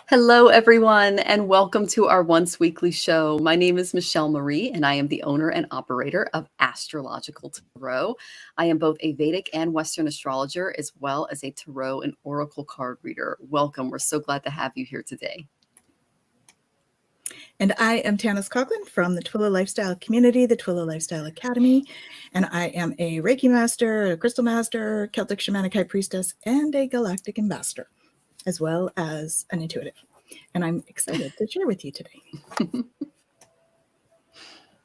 Hello, everyone, and welcome to our once weekly show. My name is Michelle Marie, and I am the owner and operator of Astrological Tarot. I am both a Vedic and Western astrologer, as well as a tarot and oracle card reader. Welcome. We're so glad to have you here today. And I am Tanys Coughlan from the Twillow Lifestyle Community, the Twillow Lifestyle Academy. And I am a Reiki master, a crystal master, Celtic Shamanic high priestess, and a galactic ambassador, as well as an intuitive. And I'm excited to share with you today.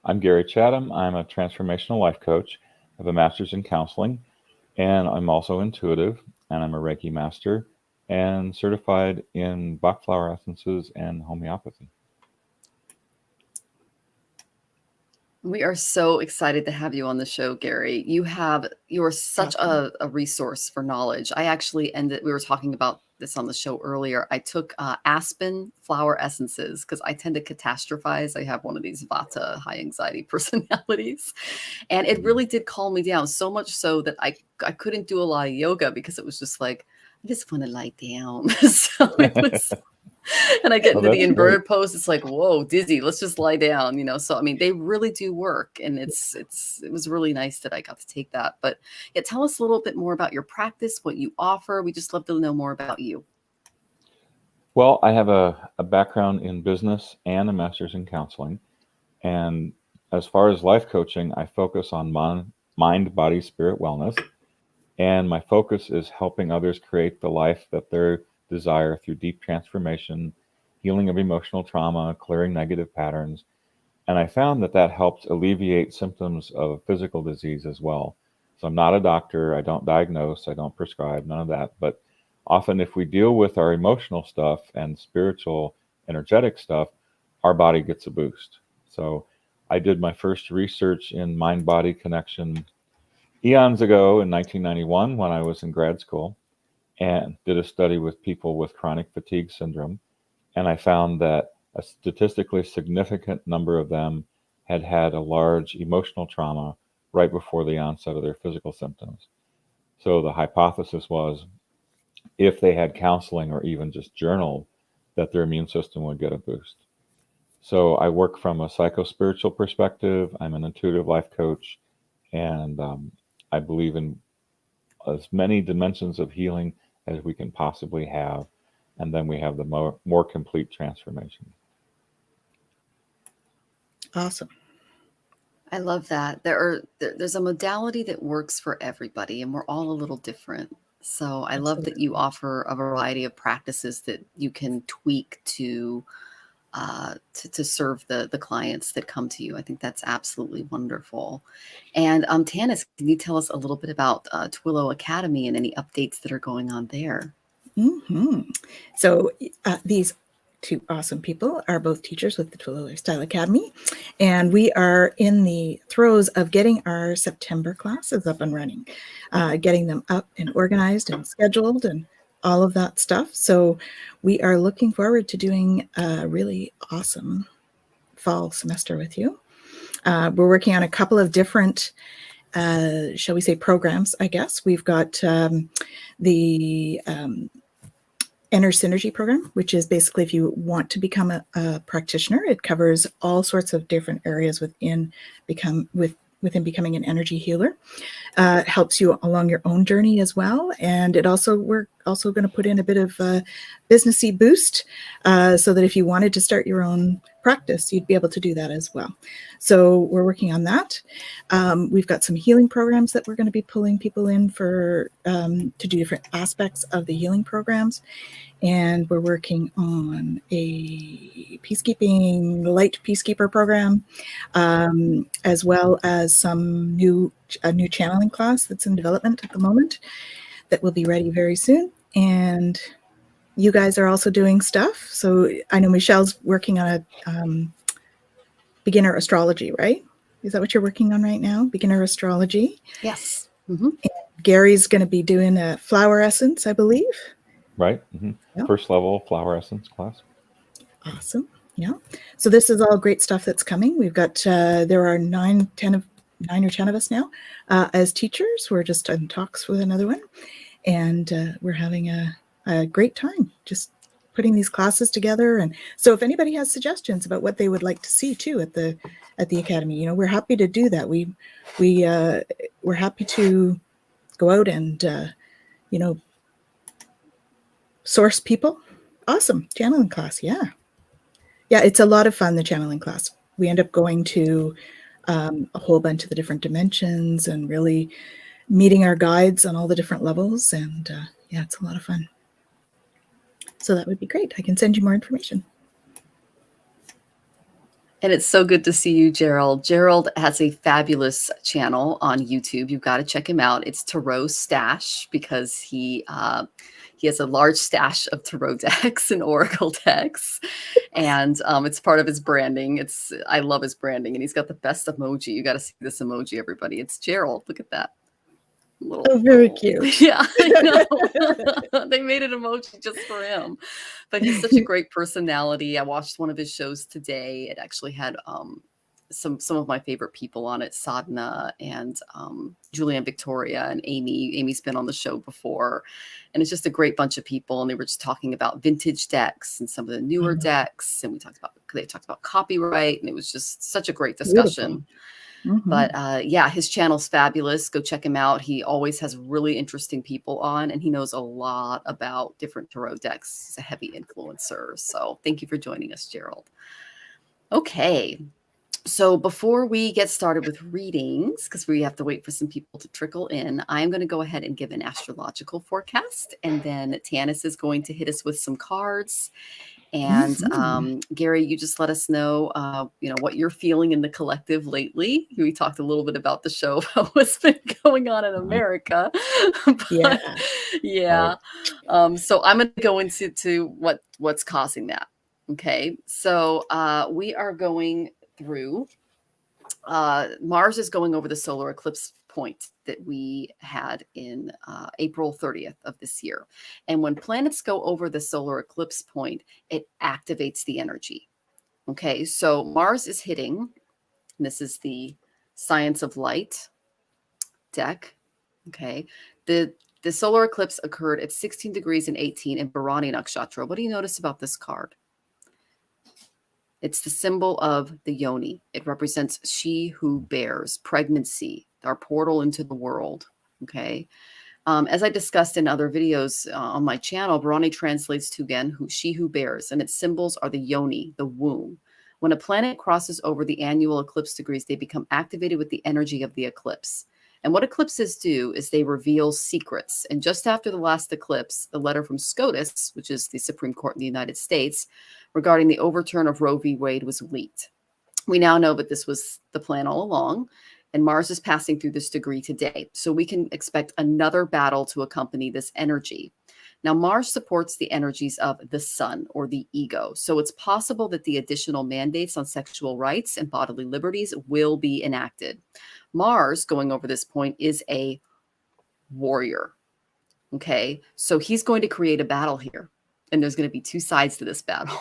I'm Gary Chatham. I'm a transformational life coach. I have a master's in counseling, and I'm also intuitive, and I'm a Reiki master and certified in Bach flower essences and homeopathy. We are so excited to have you on the show, Gary. You're such a resource for knowledge. We were talking about this on the show earlier. I took aspen flower essences because I tend to catastrophize. I have one of these Vata high anxiety personalities. And it really did calm me down, so much so that I couldn't do a lot of yoga because it was just like, I just want to lie down. So it was... And I get into the inverted pose. It's like, whoa, dizzy. Let's just lie down, So, I mean, they really do work. And it was really nice that I got to take that. But yeah, tell us a little bit more about your practice, what you offer. We just love to know more about you. Well, I have a background in business and a master's in counseling. And as far as life coaching, I focus on mind, body, spirit wellness. And my focus is helping others create the life that they're desire through deep transformation, healing of emotional trauma, clearing negative patterns. And I found that helps alleviate symptoms of physical disease as well. So I'm not a doctor. I don't diagnose. I don't prescribe, none of that. But often if we deal with our emotional stuff and spiritual, energetic stuff, our body gets a boost. So I did my first research in mind-body connection eons ago in 1991 when I was in grad school, and did a study with people with chronic fatigue syndrome. And I found that a statistically significant number of them had had a large emotional trauma right before the onset of their physical symptoms. So the hypothesis was if they had counseling or even just journaled, that their immune system would get a boost. So I work from a psycho-spiritual perspective. I'm an intuitive life coach, and I believe in as many dimensions of healing as we can possibly have, and then we have the more complete transformation. Awesome. I love that. There's a modality that works for everybody, and we're all a little different. So I love that you offer a variety of practices that you can tweak to serve the clients that come to you. I think that's absolutely wonderful. And Tanys, can you tell us a little bit about Twillow Academy and any updates that are going on there? Mm-hmm. So these two awesome people are both teachers with the Twillow Lifestyle Academy, and we are in the throes of getting our September classes up and running, getting them up and organized and scheduled and all of that stuff. So we are looking forward to doing a really awesome fall semester with you. We're working on a couple of different, shall we say, programs, I guess. We've got the Inner Synergy program, which is basically if you want to become a practitioner. It covers all sorts of different areas within becoming an energy healer. It helps you along your own journey as well. And we're also going to put in a bit of a businessy boost so that if you wanted to start your own practice, you'd be able to do that as well. So we're working on that. We've got some healing programs that we're going to be pulling people in for to do different aspects of the healing programs. And we're working on a light peacekeeper program, as well as a new channeling class that's in development at the moment that will be ready very soon. And you guys are also doing stuff. So I know Michelle's working on a beginner astrology, right? Is that what you're working on right now? Beginner astrology? Yes. Mm-hmm. Gary's going to be doing a flower essence, I believe. Right. Mm-hmm. Yep. First level flower essence class. Awesome. Yeah. So this is all great stuff that's coming. We've got, there are 9 or 10 of us now as teachers. We're just in talks with another one. And we're having a great time just putting these classes together. And so if anybody has suggestions about what they would like to see too at the Academy, you know, we're happy to do that. We're happy to go out and, you know, source people. Awesome. Channeling class. Yeah. Yeah. It's a lot of fun, the channeling class. We end up going to a whole bunch of the different dimensions and really meeting our guides on all the different levels. And yeah, it's a lot of fun. So that would be great. I can send you more information. And it's so good to see you, Gerald. Gerald has a fabulous channel on YouTube. You've got to check him out. It's Tarot Stash, because he has a large stash of tarot decks and oracle decks, and it's part of his branding. I love his branding, and he's got the best emoji. You got to see this emoji, everybody. It's Gerald. Look at that. Very cute. Yeah, I know. They made an emoji just for him, but he's such a great personality. I watched one of his shows today. It actually had some of my favorite people on it, Sadhana and Julianne Victoria and Amy. Amy's been on the show before, and it's just a great bunch of people. And they were just talking about vintage decks and some of the newer decks, and they talked about copyright, and it was just such a great discussion. Beautiful. Mm-hmm. But yeah, his channel's fabulous. Go check him out. He always has really interesting people on, and he knows a lot about different tarot decks. He's a heavy influencer. So thank you for joining us, Gerald. Okay. So before we get started with readings, because we have to wait for some people to trickle in, I'm going to go ahead and give an astrological forecast, and then Tanys is going to hit us with some cards. And Gary, you just let us know, what you're feeling in the collective lately. We talked a little bit about the show, about what's been going on in America. Yeah. So I'm going to go into what's causing that. Okay. So we are going through, Mars is going over the solar eclipse point that we had in April 30th of this year. And when planets go over the solar eclipse point, it activates the energy. Okay, so Mars is hitting, and this is the Science of Light deck. Okay, the solar eclipse occurred at 16 degrees and 18 in Bharani Nakshatra. What do you notice about this card? It's the symbol of the yoni. It represents she who bears, pregnancy, our portal into the world. Okay. As I discussed in other videos on my channel, Bharani translates to, again, she who bears, and its symbols are the yoni, the womb. When a planet crosses over the annual eclipse degrees, they become activated with the energy of the eclipse. And what eclipses do is they reveal secrets. And just after the last eclipse, the letter from SCOTUS, which is the Supreme Court in the United States, regarding the overturn of Roe v. Wade was leaked. We now know that this was the plan all along, and Mars is passing through this degree today. So we can expect another battle to accompany this energy. Now, Mars supports the energies of the sun, or the ego. So it's possible that the additional mandates on sexual rights and bodily liberties will be enacted. Mars, going over this point, is a warrior. Okay, so he's going to create a battle here, and there's going to be two sides to this battle.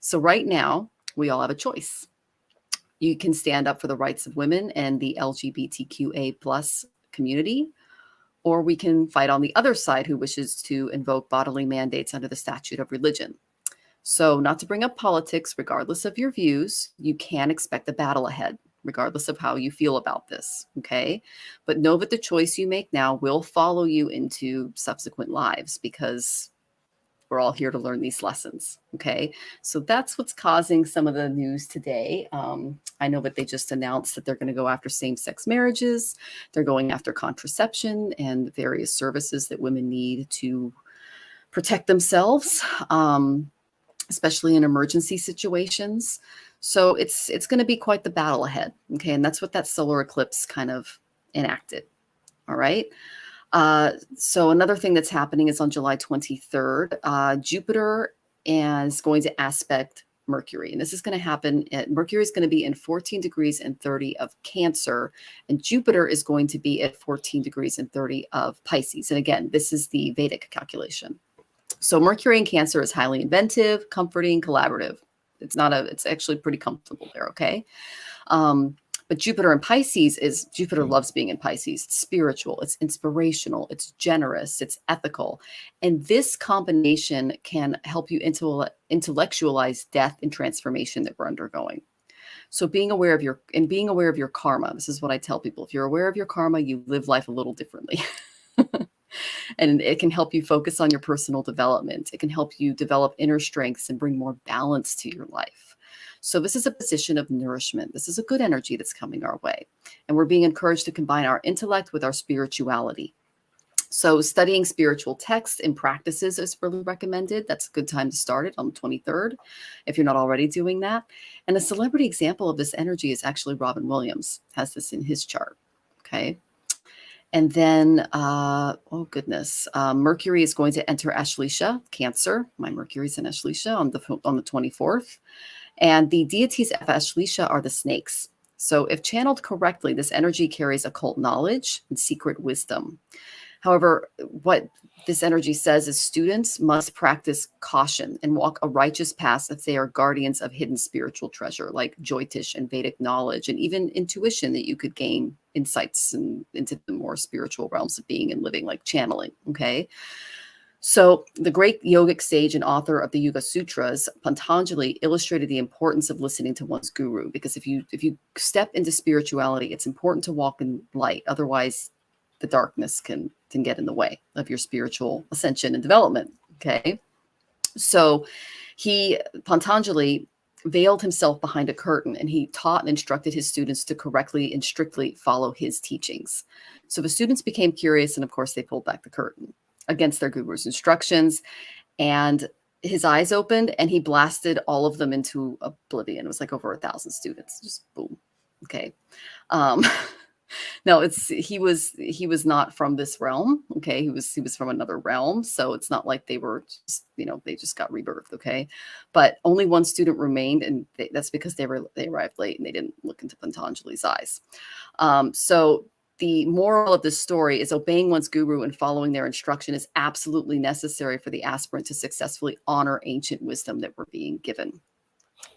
So right now, we all have a choice. You can stand up for the rights of women and the LGBTQA plus community, or we can fight on the other side who wishes to invoke bodily mandates under the statute of religion. So not to bring up politics, regardless of your views, you can expect a battle ahead, regardless of how you feel about this, okay? But know that the choice you make now will follow you into subsequent lives, because we're all here to learn these lessons, okay? So that's what's causing some of the news today. I know that they just announced that they're going to go after same-sex marriages. They're going after contraception and various services that women need to protect themselves, especially in emergency situations. So it's going to be quite the battle ahead, okay? And that's what that solar eclipse kind of enacted, all right? So another thing that's happening is on July 23rd, Jupiter is going to aspect Mercury. And this is going to happen Mercury is going to be in 14 degrees and 30 of Cancer, and Jupiter is going to be at 14 degrees and 30 of Pisces. And again, this is the Vedic calculation. So Mercury in Cancer is highly inventive, comforting, collaborative. It's actually pretty comfortable there, okay? But Jupiter in Pisces is, Jupiter loves being in Pisces. It's spiritual, it's inspirational, it's generous, it's ethical. And this combination can help you intellectualize death and transformation that we're undergoing. So being aware of your karma, this is what I tell people. If you're aware of your karma, you live life a little differently. And it can help you focus on your personal development. It can help you develop inner strengths and bring more balance to your life. So this is a position of nourishment. This is a good energy that's coming our way. And we're being encouraged to combine our intellect with our spirituality. So studying spiritual texts and practices is really recommended. That's a good time to start it on the 23rd, if you're not already doing that. And a celebrity example of this energy is actually Robin Williams, has this in his chart. Okay. And then, Mercury is going to enter Ashleisha, Cancer. My Mercury's in Ashleisha on the 24th. And the deities of Ashleisha are the snakes. So if channeled correctly, this energy carries occult knowledge and secret wisdom. However, what this energy says is students must practice caution and walk a righteous path if they are guardians of hidden spiritual treasure, like Jyotish and Vedic knowledge, and even intuition that you could gain insights into the more spiritual realms of being and living, like channeling. Okay. So the great yogic sage and author of the Yoga Sutras, Patanjali, illustrated the importance of listening to one's guru, because if you step into spirituality, it's important to walk in light. Otherwise, the darkness can get in the way of your spiritual ascension and development. Okay. So Patanjali veiled himself behind a curtain, and he taught and instructed his students to correctly and strictly follow his teachings. So the students became curious, and of course they pulled back the curtain against their guru's instructions, and his eyes opened and he blasted all of them into oblivion. It was like over 1,000 students, just boom. Okay. No, he was not from this realm. Okay. He was from another realm. So it's not like they were just, they just got rebirthed. Okay. But only one student remained, and that's because they arrived late and they didn't look into Patanjali's eyes. So the moral of this story is obeying one's guru and following their instruction is absolutely necessary for the aspirant to successfully honor ancient wisdom that we're being given.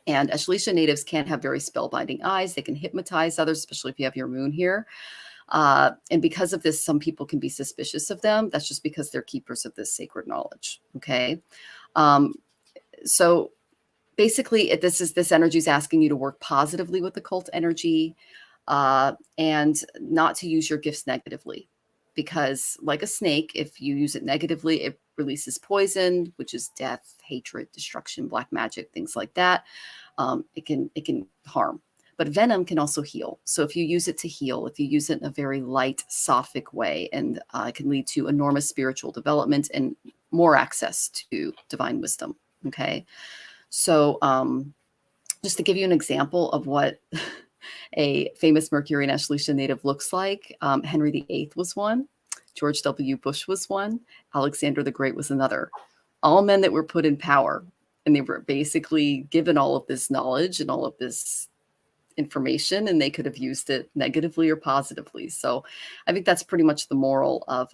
And Ashleisha natives can have very spellbinding eyes. They can hypnotize others, especially if you have your moon here. And because of this, some people can be suspicious of them. That's just because they're keepers of this sacred knowledge. Okay. So basically, this energy is asking you to work positively with the cult energy, and not to use your gifts negatively, because like a snake, if you use it negatively, it releases poison, which is death, hatred, destruction, black magic, things like that. It can harm, but venom can also heal. So if you use it to heal, if you use it in a very light, sophic way, and it can lead to enormous spiritual development and more access to divine wisdom. Okay. So just to give you an example of what a famous Mercury and Ashleisha native looks like, Henry VIII was one. George W. Bush was one. Alexander the Great was another. All men that were put in power, and they were basically given all of this knowledge and all of this information, and they could have used it negatively or positively. So I think that's pretty much the moral of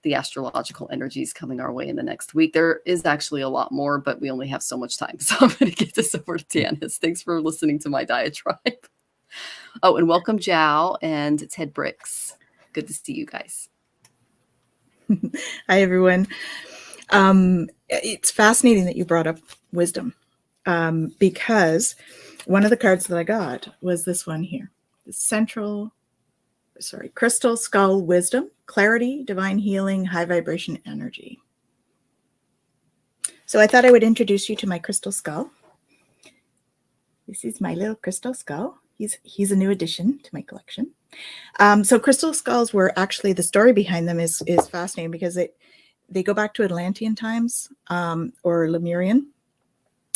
the astrological energies coming our way in the next week. There is actually a lot more, but we only have so much time. So I'm going to get this over to Tanys. Thanks for listening to my diatribe. Oh, and welcome Zhao and Ted Bricks. Good to see you guys. Hi, everyone. It's fascinating that you brought up wisdom, because one of the cards that I got was this one here, the Crystal Skull Wisdom, Clarity, Divine Healing, High Vibration Energy. So I thought I would introduce you to my crystal skull. This is my little crystal skull. He's a new addition to my collection. So crystal skulls were actually, the story behind them is fascinating, because they go back to Atlantean times, or Lemurian,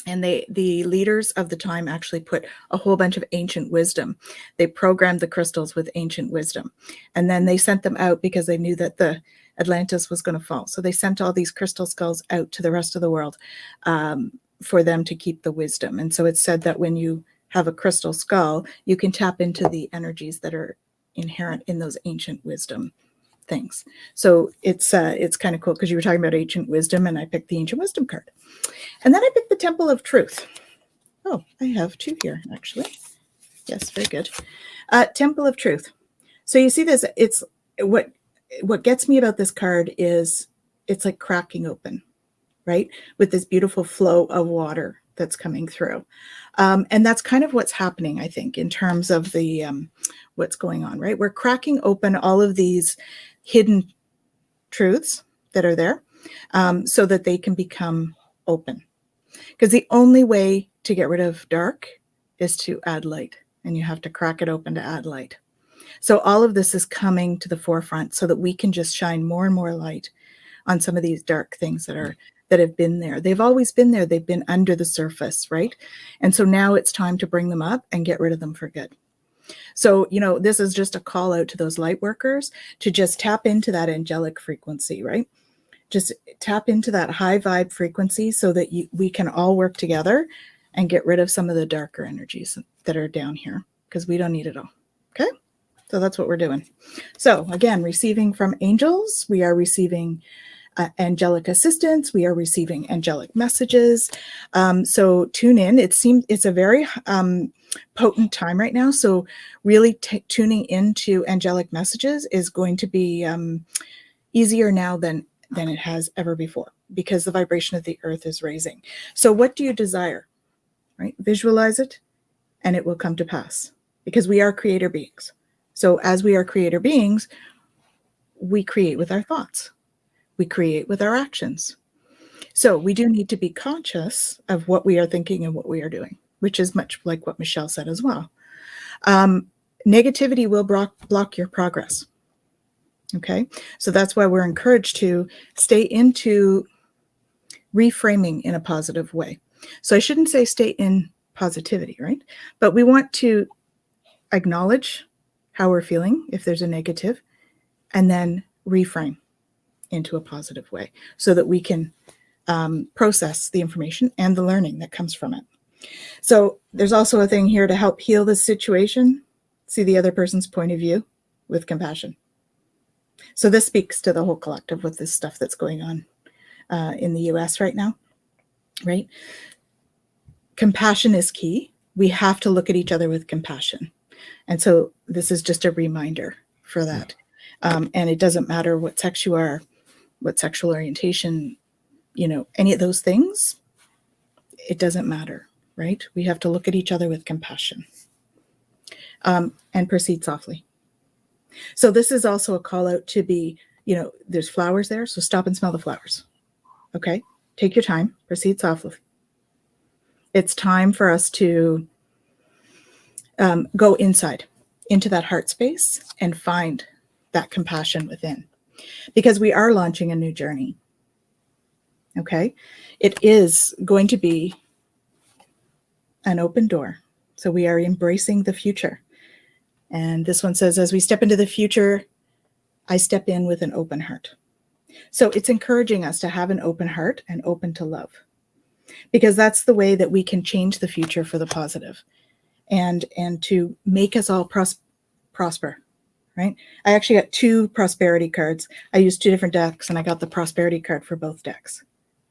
and the leaders of the time actually put a whole bunch of ancient wisdom. They programmed the crystals with ancient wisdom, and then they sent them out because they knew that the Atlantis was going to fall. So they sent all these crystal skulls out to the rest of the world for them to keep the wisdom. And so it's said that when you have a crystal skull, you can tap into the energies that are inherent in those ancient wisdom things. So it's kind of cool, because you were talking about ancient wisdom, and I picked the ancient wisdom card. And then I picked the Temple of Truth. Oh, I have two here, actually. Yes, very good. Temple of Truth. So you see this, it's what gets me about this card is it's like cracking open, right? With this beautiful flow of water that's coming through. And that's kind of what's happening, I think, in terms of the what's going on, right? We're cracking open all of these hidden truths that are there so that they can become open. Because the only way to get rid of dark is to add light, and you have to crack it open to add light. So all of this is coming to the forefront so that we can just shine more and more light on some of these dark things that have been there. They've always been there. They've been under the surface, right? And so now it's time to bring them up and get rid of them for good. So, this is just a call out to those light workers to just tap into that angelic frequency, right? Just tap into that high vibe frequency so that we can all work together and get rid of some of the darker energies that are down here, because we don't need it all. Okay? So that's what we're doing. So again, receiving from angels, we are receiving angelic assistance. We are receiving angelic messages. So tune in. It's a very potent time right now. So really tuning into angelic messages is going to be easier now than it has ever before, because the vibration of the earth is raising. So what do you desire, right? Visualize it and it will come to pass, because we are creator beings. So as we are creator beings, we create with our thoughts. We create with our actions. So we do need to be conscious of what we are thinking and what we are doing, which is much like what Michelle said as well. Negativity will block your progress. Okay, so that's why we're encouraged to stay into reframing in a positive way. So I shouldn't say stay in positivity, right? But we want to acknowledge how we're feeling if there's a negative, and then reframe into a positive way so that we can process the information and the learning that comes from it. So there's also a thing here to help heal this situation. See the other person's point of view with compassion. So this speaks to the whole collective with this stuff that's going on in the US right now, right? Compassion is key. We have to look at each other with compassion. And so this is just a reminder for that. And it doesn't matter what sex you are, what sexual orientation, any of those things, it doesn't matter, right? We have to look at each other with compassion and proceed softly. So this is also a call out to be, there's flowers there, so stop and smell the flowers. Okay? Take your time, proceed softly. It's time for us to go inside, into that heart space, and find that compassion within. Because we are launching a new journey. Okay? It is going to be an open door. So we are embracing the future. And this one says, as we step into the future, I step in with an open heart. So it's encouraging us to have an open heart and open to love, because that's the way that we can change the future for the positive and to make us all prosper, right? I actually got 2 prosperity cards. I used 2 different decks and I got the prosperity card for both decks.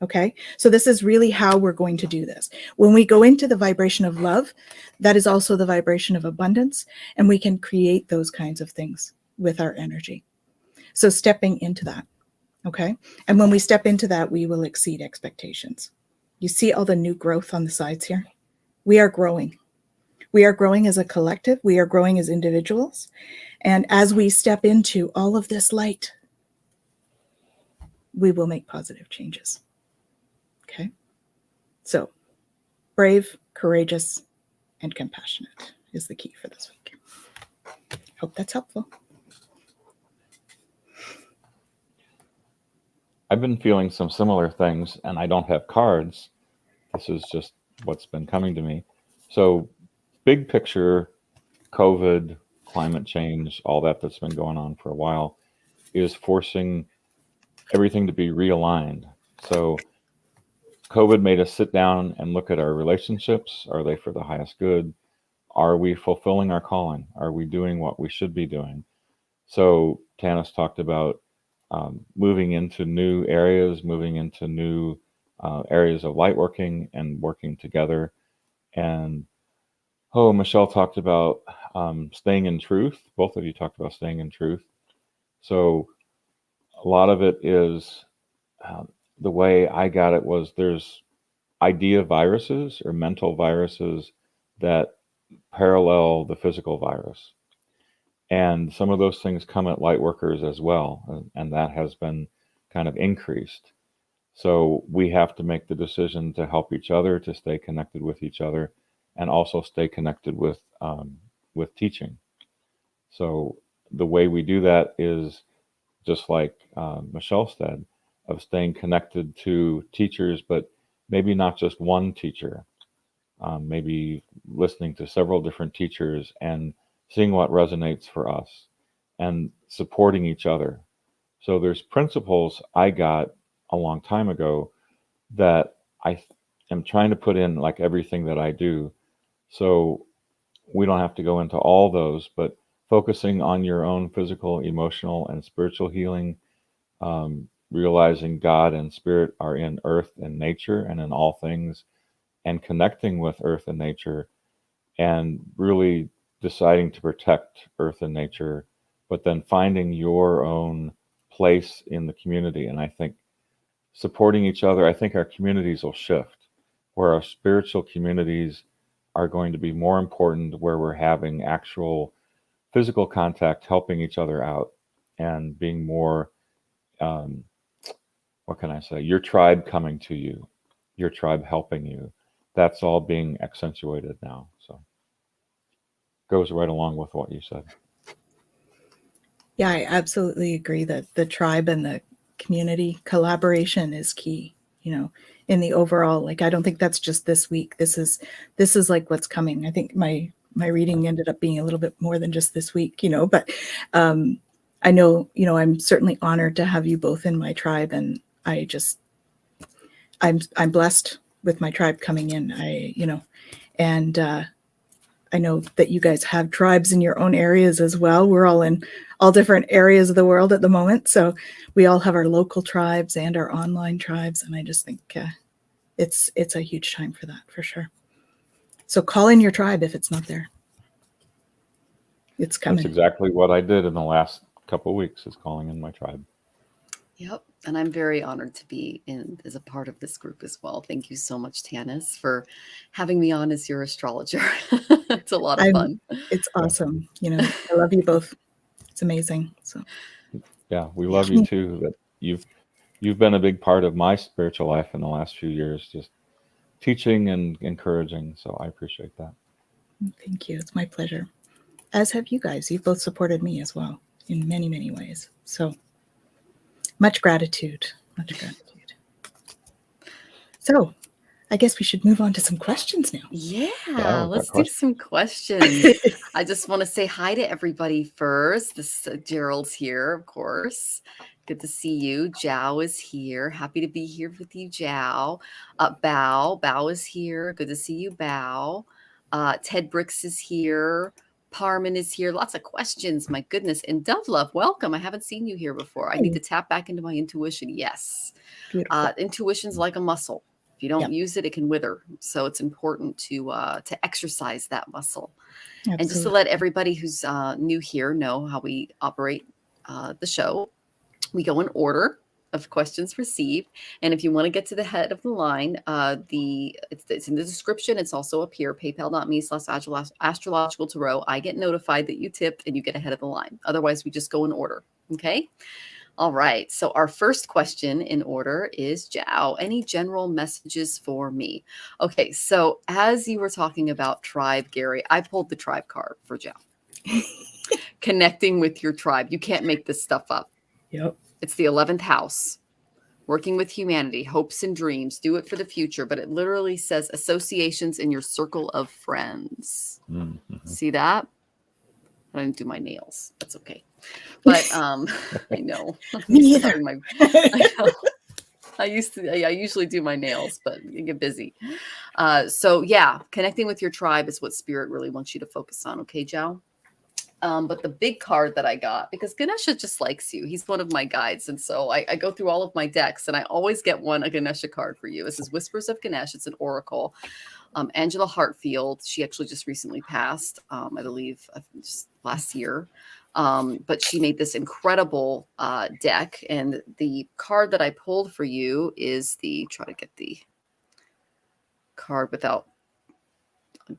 Okay, so this is really how we're going to do this. When we go into the vibration of love, that is also the vibration of abundance, and we can create those kinds of things with our energy. So stepping into that, okay? And when we step into that, we will exceed expectations. You see all the new growth on the sides here? We are growing. We are growing as a collective. We are growing as individuals. And as we step into all of this light, we will make positive changes. Okay, so brave, courageous, and compassionate is the key for this week. Hope that's helpful. I've been feeling some similar things, and I don't have cards. This is just what's been coming to me. So big picture, COVID, climate change, all that's been going on for a while is forcing everything to be realigned. So COVID made us sit down and look at our relationships. Are they for the highest good? Are we fulfilling our calling? Are we doing what we should be doing? So Tanys talked about moving into new areas, moving into new areas of light working and working together. And Oh, Michelle talked about staying in truth. Both of you talked about staying in truth. So a lot of it is the way I got it was there's idea viruses or mental viruses that parallel the physical virus. And some of those things come at light workers as well. And that has been kind of increased. So we have to make the decision to help each other, to stay connected with each other, and also stay connected with teaching. So the way we do that is just like Michelle said, of staying connected to teachers, but maybe not just one teacher, maybe listening to several different teachers and seeing what resonates for us and supporting each other. So there's principles I got a long time ago that I am trying to put in like everything that I do. So we don't have to go into all those, but focusing on your own physical, emotional, and spiritual healing, realizing God and spirit are in earth and nature and in all things, and connecting with earth and nature, and really deciding to protect earth and nature, but then finding your own place in the community. And I think supporting each other, I think our communities will shift, where our spiritual communities are going to be more important, where we're having actual physical contact, helping each other out, and being more, what can I say, your tribe coming to you, your tribe helping you. That's all being accentuated now. So goes right along with what you said. Yeah, I absolutely agree that the tribe and the community collaboration is key, in the overall, like, I don't think that's just this week. This is like what's coming. I think my reading ended up being a little bit more than just this week, but I know, I'm certainly honored to have you both in my tribe, and I'm blessed with my tribe coming in. And I know that you guys have tribes in your own areas as well. We're all in all different areas of the world at the moment. So we all have our local tribes and our online tribes. And I just think it's a huge time for that, for sure. So call in your tribe if it's not there. It's coming. That's exactly what I did in the last couple of weeks, is calling in my tribe. Yep. And I'm very honored to be in as a part of this group as well. Thank you so much, Tanys, for having me on as your astrologer. It's a lot of fun. It's awesome. I love you both. It's amazing. So yeah, we love you too. That you've been a big part of my spiritual life in the last few years, just teaching and encouraging. So I appreciate that. Thank you. It's my pleasure. As have you guys. You've both supported me as well in many, many ways. So much gratitude. Much gratitude. So I guess we should move on to some questions now. Yeah, let's do some questions. I just want to say hi to everybody first. This Gerald's here, of course. Good to see you. Jow is here. Happy to be here with you, Jow. Bao is here. Good to see you, Bao. Ted Bricks is here. Parman is here. Lots of questions. My goodness. And Dove Love, welcome. I haven't seen you here before. I need to tap back into my intuition. Yes. Intuition's like a muscle. If you don't use it, it can wither. So it's important to exercise that muscle. Absolutely. And just to let everybody who's new here know how we operate the show, we go in order of questions received. And if you want to get to the head of the line, it's in the description. It's also up here, paypal.me/astrological tarot. I get notified that you tipped and you get ahead of the line. Otherwise, we just go in order. Okay. All right. So our first question in order is, Jow, any general messages for me? Okay. So as you were talking about tribe, Gary, I pulled the tribe card for Jow. Connecting with your tribe. You can't make this stuff up. Yep. It's the 11th house. Working with humanity, hopes and dreams, do it for the future. But it literally says associations in your circle of friends. Mm-hmm. See that? I didn't do my nails. That's okay. But I know. Me neither. I usually do my nails, but you get busy. So yeah, connecting with your tribe is what spirit really wants you to focus on. Okay, Jow? But the big card that I got, because Ganesha just likes you. He's one of my guides. And so I go through all of my decks and I always get a Ganesha card for you. This is Whispers of Ganesh. It's an oracle. Angela Hartfield, she actually just recently passed, I believe, just last year. But she made this incredible deck. And the card that I pulled for you is try to get the card without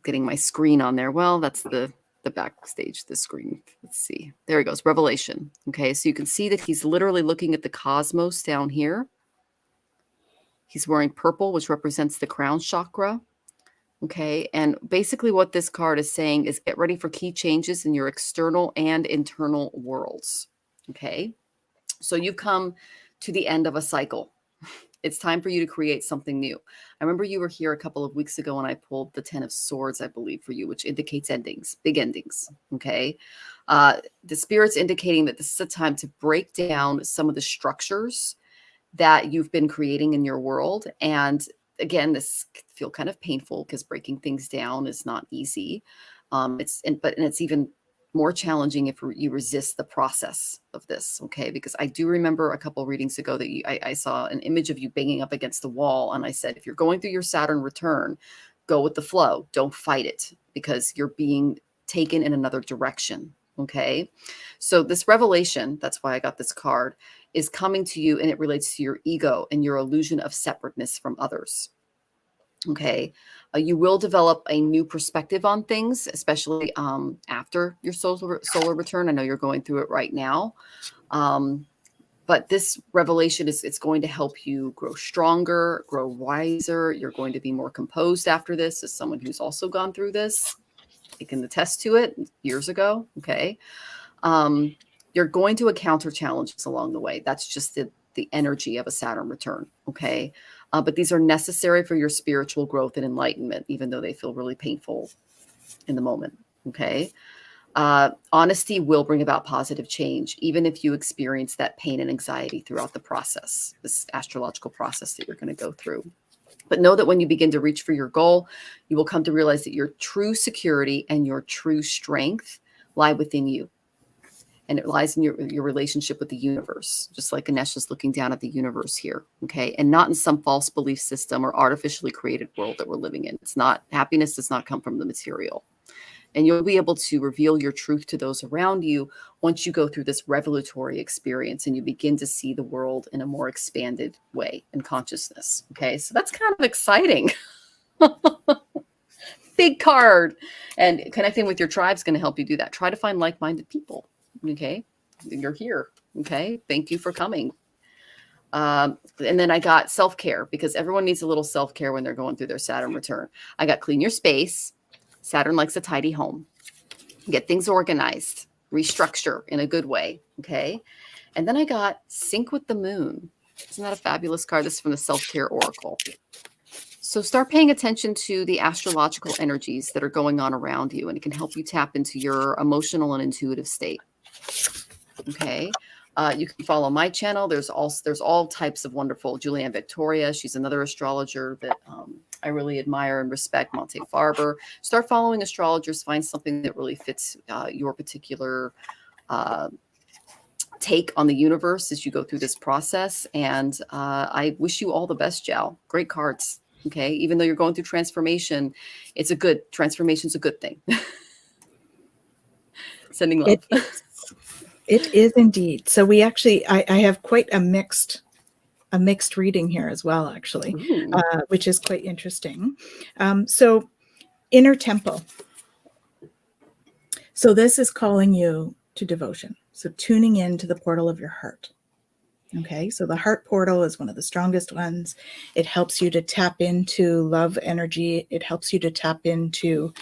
getting my screen on there. Well, that's the backstage, the screen. Let's see. There he goes. Revelation. Okay. So you can see that he's literally looking at the cosmos down here. He's wearing purple, which represents the crown chakra. Okay. And basically what this card is saying is get ready for key changes in your external and internal worlds. Okay. So you've come to the end of a cycle. It's time for you to create something new. I remember you were here a couple of weeks ago when I pulled the 10 of Swords, I believe, for you, which indicates endings, big endings. Okay. The spirit's indicating that this is a time to break down some of the structures that you've been creating in your world. And again, this can feel kind of painful because breaking things down is not easy. It's even more challenging if you resist the process of this. Okay. Because I do remember a couple of readings ago that I saw an image of you banging up against the wall. And I said, if you're going through your Saturn return, go with the flow. Don't fight it because you're being taken in another direction. Okay. So this revelation, that's why I got this card, is coming to you, and it relates to your ego and your illusion of separateness from others. Okay. You will develop a new perspective on things, especially after your solar return. I know you're going through it right now. But this revelation it's going to help you grow stronger, grow wiser. You're going to be more composed after this, as someone who's also gone through this. I can attest to it years ago. Okay. You're going to encounter challenges along the way. That's just the energy of a Saturn return. Okay. But these are necessary for your spiritual growth and enlightenment, even though they feel really painful in the moment. Okay. Honesty will bring about positive change, even if you experience that pain and anxiety throughout the process, this astrological process that you're going to go through. But know that when you begin to reach for your goal, you will come to realize that your true security and your true strength lie within you. And it lies in your relationship with the universe, just like Ganesh is looking down at the universe here. Okay. And not in some false belief system or artificially created world that we're living in. It's not, happiness does not come from the material. And you'll be able to reveal your truth to those around you once you go through this revelatory experience and you begin to see the world in a more expanded way in consciousness. Okay. So that's kind of exciting. Big card. And connecting with your tribe is going to help you do that. Try to find like-minded people. Okay. You're here. Okay. Thank you for coming. And then I got self-care, because everyone needs a little self-care when they're going through their Saturn return. I got clean your space. Saturn likes a tidy home. Get things organized, restructure in a good way. Okay. And then I got sync with the moon. Isn't that a fabulous card? This is from the Self-Care Oracle. So start paying attention to the astrological energies that are going on around you, and it can help you tap into your emotional and intuitive state. Okay. You can follow my channel. There's all types of wonderful Julianne Victoria. She's another astrologer that I really admire and respect. Monte Farber. Start following astrologers. Find something that really fits your particular take on the universe as you go through this process. And I wish you all the best, Jal. Great cards. Okay. Even though you're going through transformation, transformation's a good thing. Sending love. It is indeed. So we actually, I have quite a mixed reading here as well, actually, which is quite interesting. So inner temple. So this is calling you to devotion. So tuning into the portal of your heart. Okay. So the heart portal is one of the strongest ones. It helps you to tap into love energy. It helps you to tap into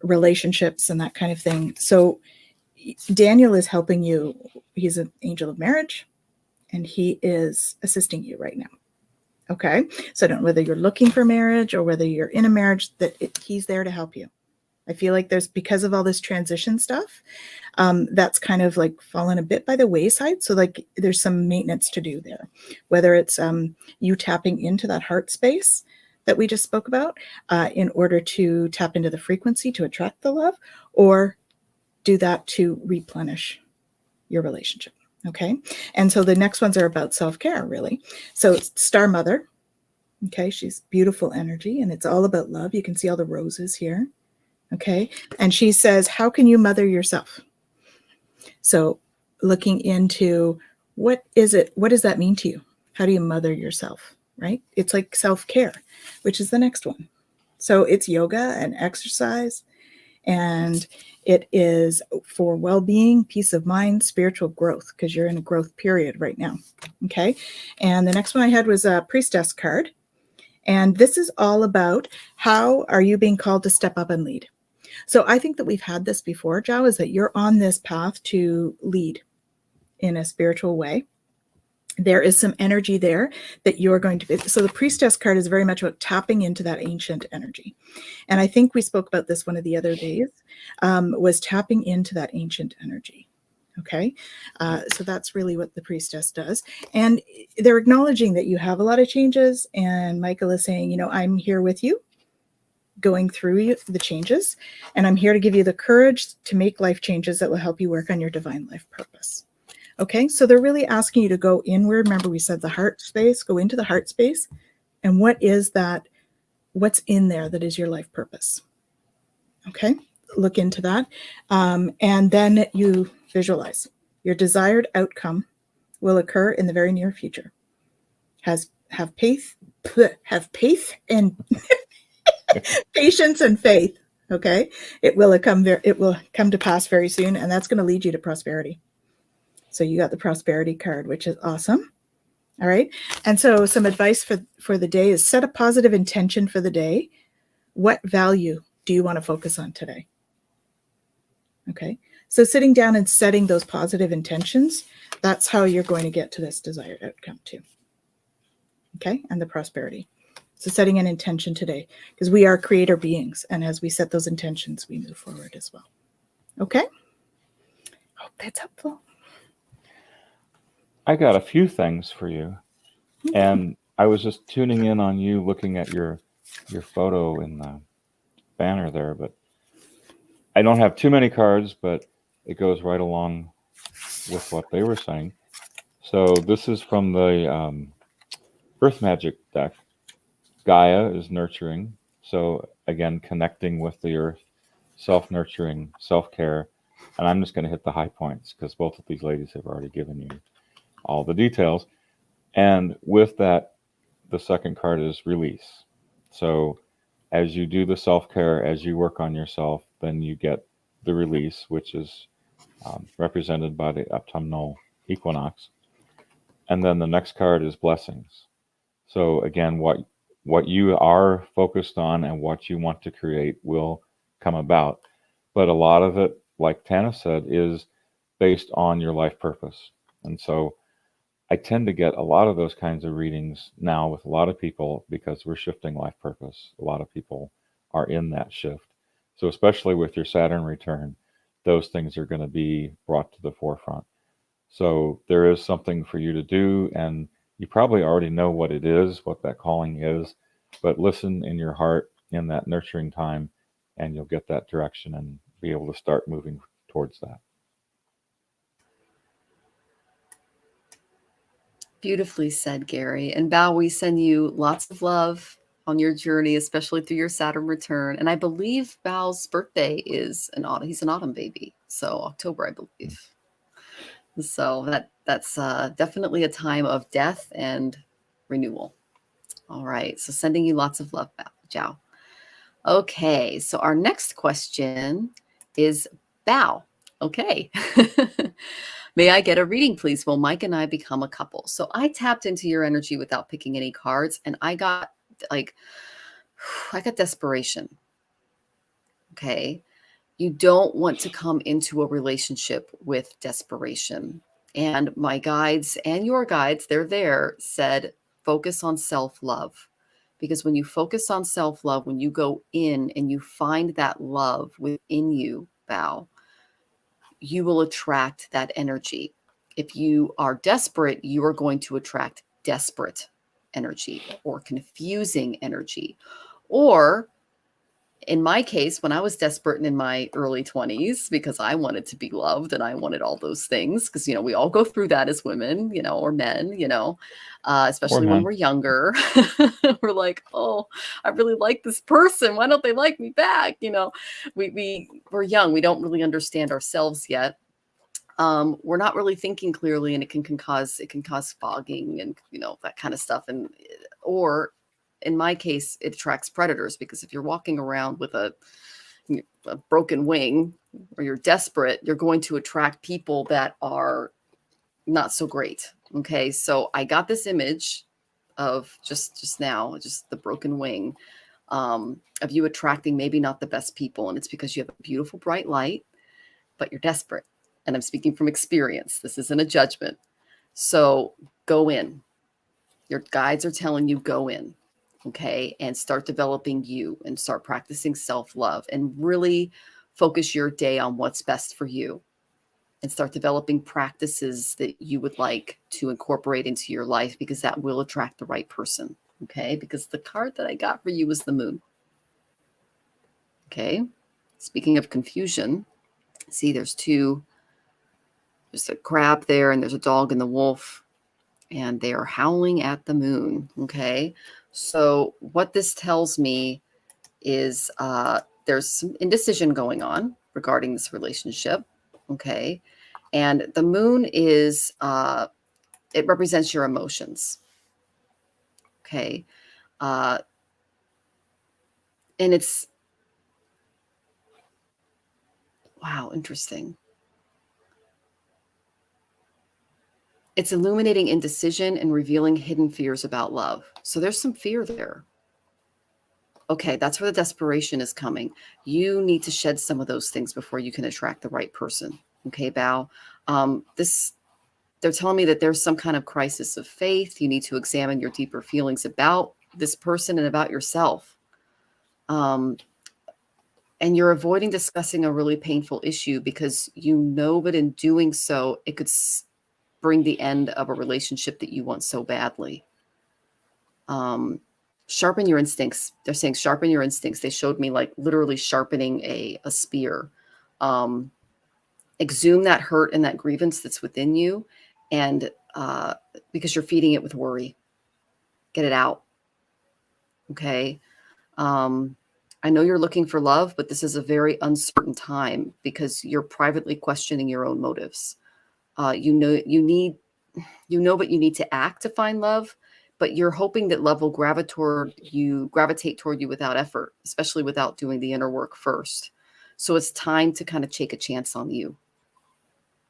relationships and that kind of thing. So Daniel is helping you. He's an angel of marriage, and he is assisting you right now. Okay. So I don't know whether you're looking for marriage or whether you're in a marriage, he's there to help you. I feel like because of all this transition stuff, that's kind of like fallen a bit by the wayside. So like there's some maintenance to do there, whether it's you tapping into that heart space that we just spoke about in order to tap into the frequency to attract the love, or do that to replenish your relationship. Okay. And so the next ones are about self-care, really. So Star Mother, Okay, she's beautiful energy, and it's all about love. You can see all the roses here. Okay, and she says, how can you mother yourself? So looking into what does that mean to you? How do you mother yourself, right? It's like self-care, which is the next one. So it's yoga and exercise, and it is for well-being, peace of mind, spiritual growth, because you're in a growth period right now. Okay, and the next one I had was a Priestess card. And this is all about how are you being called to step up and lead. So I think that we've had this before, Joe, is that you're on this path to lead in a spiritual way. There is some energy there that you're going to be. So the Priestess card is very much about tapping into that ancient energy. And I think we spoke about this one of the other days, was tapping into that ancient energy. Okay, so that's really what the Priestess does. And they're acknowledging that you have a lot of changes. And Michael is saying, I'm here with you, going through the changes. And I'm here to give you the courage to make life changes that will help you work on your divine life purpose. Okay, so they're really asking you to go inward. Remember, we said the heart space, go into the heart space. And what is that? What's in there that is your life purpose? Okay, look into that. And then you visualize your desired outcome will occur in the very near future. Have faith and patience and faith. Okay, it will come to pass very soon, and that's going to lead you to prosperity. So you got the prosperity card, which is awesome. All right, and so some advice for the day is set a positive intention for the day. What value do you want to focus on today? Okay, so sitting down and setting those positive intentions, that's how you're going to get to this desired outcome too. Okay, and the prosperity. So setting an intention today, because we are creator beings. And as we set those intentions, we move forward as well. Okay, hope that's helpful. I got a few things for you. And I was just tuning in on you, looking at your photo in the banner there, but I don't have too many cards, but it goes right along with what they were saying. So this is from the Earth Magic deck. Gaia is nurturing. So again, connecting with the earth, self-nurturing, self-care. And I'm just going to hit the high points because both of these ladies have already given you all the details. And with that, the second card is release. So as you do the self-care, as you work on yourself, then you get the release, which is represented by the autumnal equinox. And then the next card is blessings. So again, what you are focused on and what you want to create will come about. But a lot of it, like Tanys said, is based on your life purpose. And so I tend to get a lot of those kinds of readings now with a lot of people because we're shifting life purpose. A lot of people are in that shift. So especially with your Saturn return, those things are going to be brought to the forefront. So there is something for you to do, and you probably already know what it is, what that calling is, but listen in your heart in that nurturing time, and you'll get that direction and be able to start moving towards that. Beautifully said, Gary. And Bao, we send you lots of love on your journey, especially through your Saturn return. And I believe Bao's birthday is he's an autumn baby. So October, I believe. So that's definitely a time of death and renewal. All right. So sending you lots of love, Bao. Okay. So our next question is Bao. Okay. May I get a reading, please? Will Mike and I become a couple? So I tapped into your energy without picking any cards, and I got desperation. Okay. You don't want to come into a relationship with desperation. And my guides and your guides, they're there, said, focus on self-love. Because when you focus on self-love, when you go in and you find that love within you, Bao, you will attract that energy. If you are desperate, you are going to attract desperate energy or confusing energy. Or In my case, when I was desperate and in my early 20s, because I wanted to be loved and I wanted all those things, because, we all go through that as women, or men, especially when men. we're younger. We're like, oh, I really like this person. Why don't they like me back? We're young. We don't really understand ourselves yet. We're not really thinking clearly, and it can cause fogging and that kind of stuff. Or in my case, it attracts predators, because if you're walking around with a broken wing, or you're desperate, you're going to attract people that are not so great. Okay, so I got this image of just now, just the broken wing, of you attracting maybe not the best people, and it's because you have a beautiful bright light, but you're desperate. And I'm speaking from experience. This isn't a judgment. So go in. Your guides are telling you go in, okay? And start developing you, and start practicing self-love, and really focus your day on what's best for you, and start developing practices that you would like to incorporate into your life, because that will attract the right person, okay? Because the card that I got for you is the moon, okay? Speaking of confusion, see, there's a crab there, and there's a dog and the wolf, and they are howling at the moon. Okay. So what this tells me is there's some indecision going on regarding this relationship. Okay. And the moon is, it represents your emotions. Okay. And it's, wow, interesting. It's illuminating indecision and revealing hidden fears about love. So there's some fear there. Okay, that's where the desperation is coming. You need to shed some of those things before you can attract the right person. Okay, Bao. They're telling me that there's some kind of crisis of faith. You need to examine your deeper feelings about this person and about yourself. And you're avoiding discussing a really painful issue, because but in doing so, it could bring the end of a relationship that you want so badly. Sharpen your instincts. They're saying sharpen your instincts. They showed me like literally sharpening a spear. Exhume that hurt and that grievance that's within you, and because you're feeding it with worry. Get it out. Okay. I know you're looking for love, but this is a very uncertain time, because you're privately questioning your own motives. But you need to act to find love, but you're hoping that love will gravitate toward you without effort, especially without doing the inner work first. So it's time to kind of take a chance on you.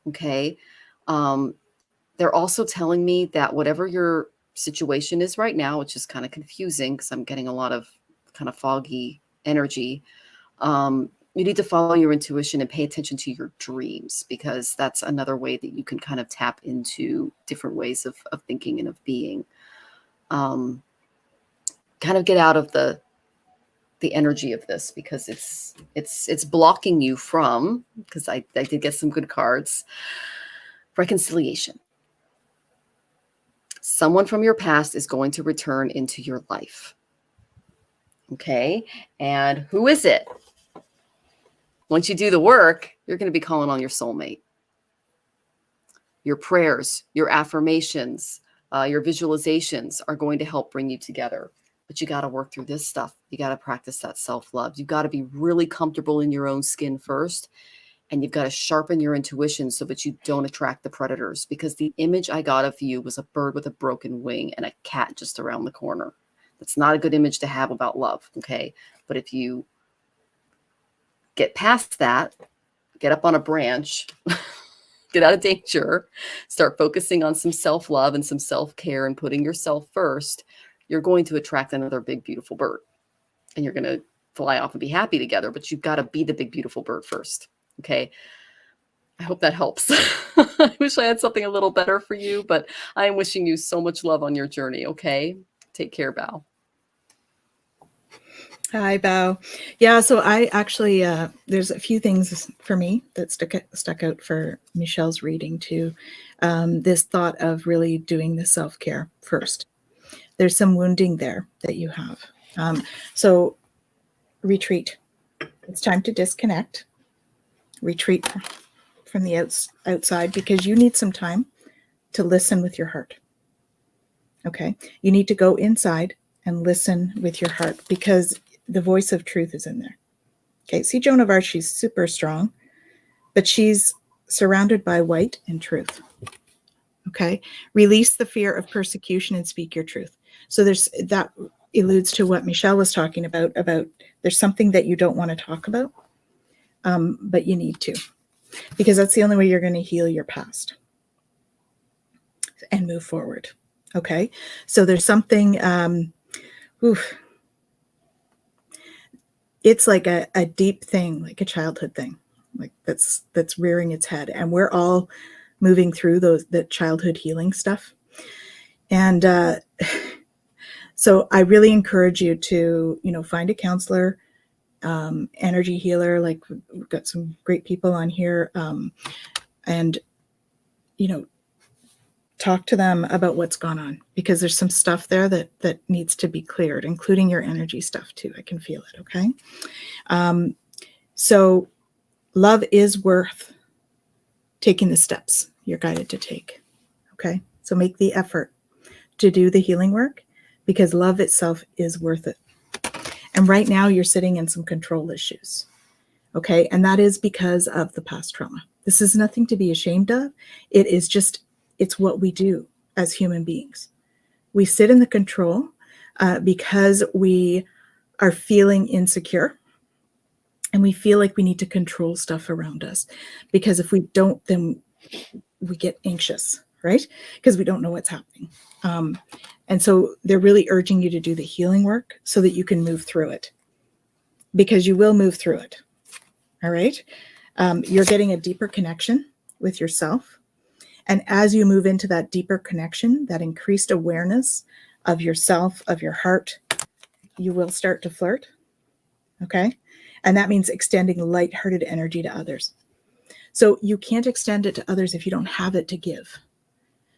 Okay. They're also telling me that whatever your situation is right now, which is kind of confusing because I'm getting a lot of kind of foggy energy, you need to follow your intuition and pay attention to your dreams, because that's another way that you can kind of tap into different ways of thinking and of being. Kind of get out of the energy of this, because it's blocking you from, because I did get some good cards, reconciliation. Someone from your past is going to return into your life. Okay. And who is it? Once you do the work, you're going to be calling on your soulmate. Your prayers, your affirmations, your visualizations are going to help bring you together. But you got to work through this stuff. You got to practice that self-love. You've got to be really comfortable in your own skin first. And you've got to sharpen your intuition so that you don't attract the predators. Because the image I got of you was a bird with a broken wing and a cat just around the corner. That's not a good image to have about love. Okay. But if you get past that, get up on a branch, get out of danger, start focusing on some self-love and some self-care and putting yourself first, you're going to attract another big, beautiful bird. And you're going to fly off and be happy together, but you've got to be the big, beautiful bird first. Okay. I hope that helps. I wish I had something a little better for you, but I am wishing you so much love on your journey. Okay. Take care, Bao. Hi, Bao. Yeah, so I actually, there's a few things for me that stuck out for Michelle's reading too. This thought of really doing the self-care first. There's some wounding there that you have. So retreat. It's time to disconnect, retreat from the outside, because you need some time to listen with your heart. Okay? You need to go inside and listen with your heart, because the voice of truth is in there. Okay, see Joan of Arc, she's super strong, but she's surrounded by white and truth. Okay, release the fear of persecution and speak your truth. So that alludes to what Michelle was talking about there's something that you don't want to talk about, but you need to, because that's the only way you're going to heal your past and move forward. Okay, so there's something, it's like a deep thing, like a childhood thing, like that's rearing its head, and we're all moving through the childhood healing stuff. And so I really encourage you to, find a counselor, energy healer. Like, we've got some great people on here, and talk to them about what's gone on, because there's some stuff there that needs to be cleared, including your energy stuff too. I can feel it. Okay. So love is worth taking the steps you're guided to take. Okay. So make the effort to do the healing work, because love itself is worth it. And right now you're sitting in some control issues. Okay. And that is because of the past trauma. This is nothing to be ashamed of. It's what we do as human beings. We sit in the control because we are feeling insecure, and we feel like we need to control stuff around us, because if we don't, then we get anxious, right? Because we don't know what's happening. And so they're really urging you to do the healing work so that you can move through it, because you will move through it. All right. You're getting a deeper connection with yourself. And as you move into that deeper connection, that increased awareness of yourself, of your heart, you will start to flirt. Okay. And that means extending lighthearted energy to others. So you can't extend it to others if you don't have it to give.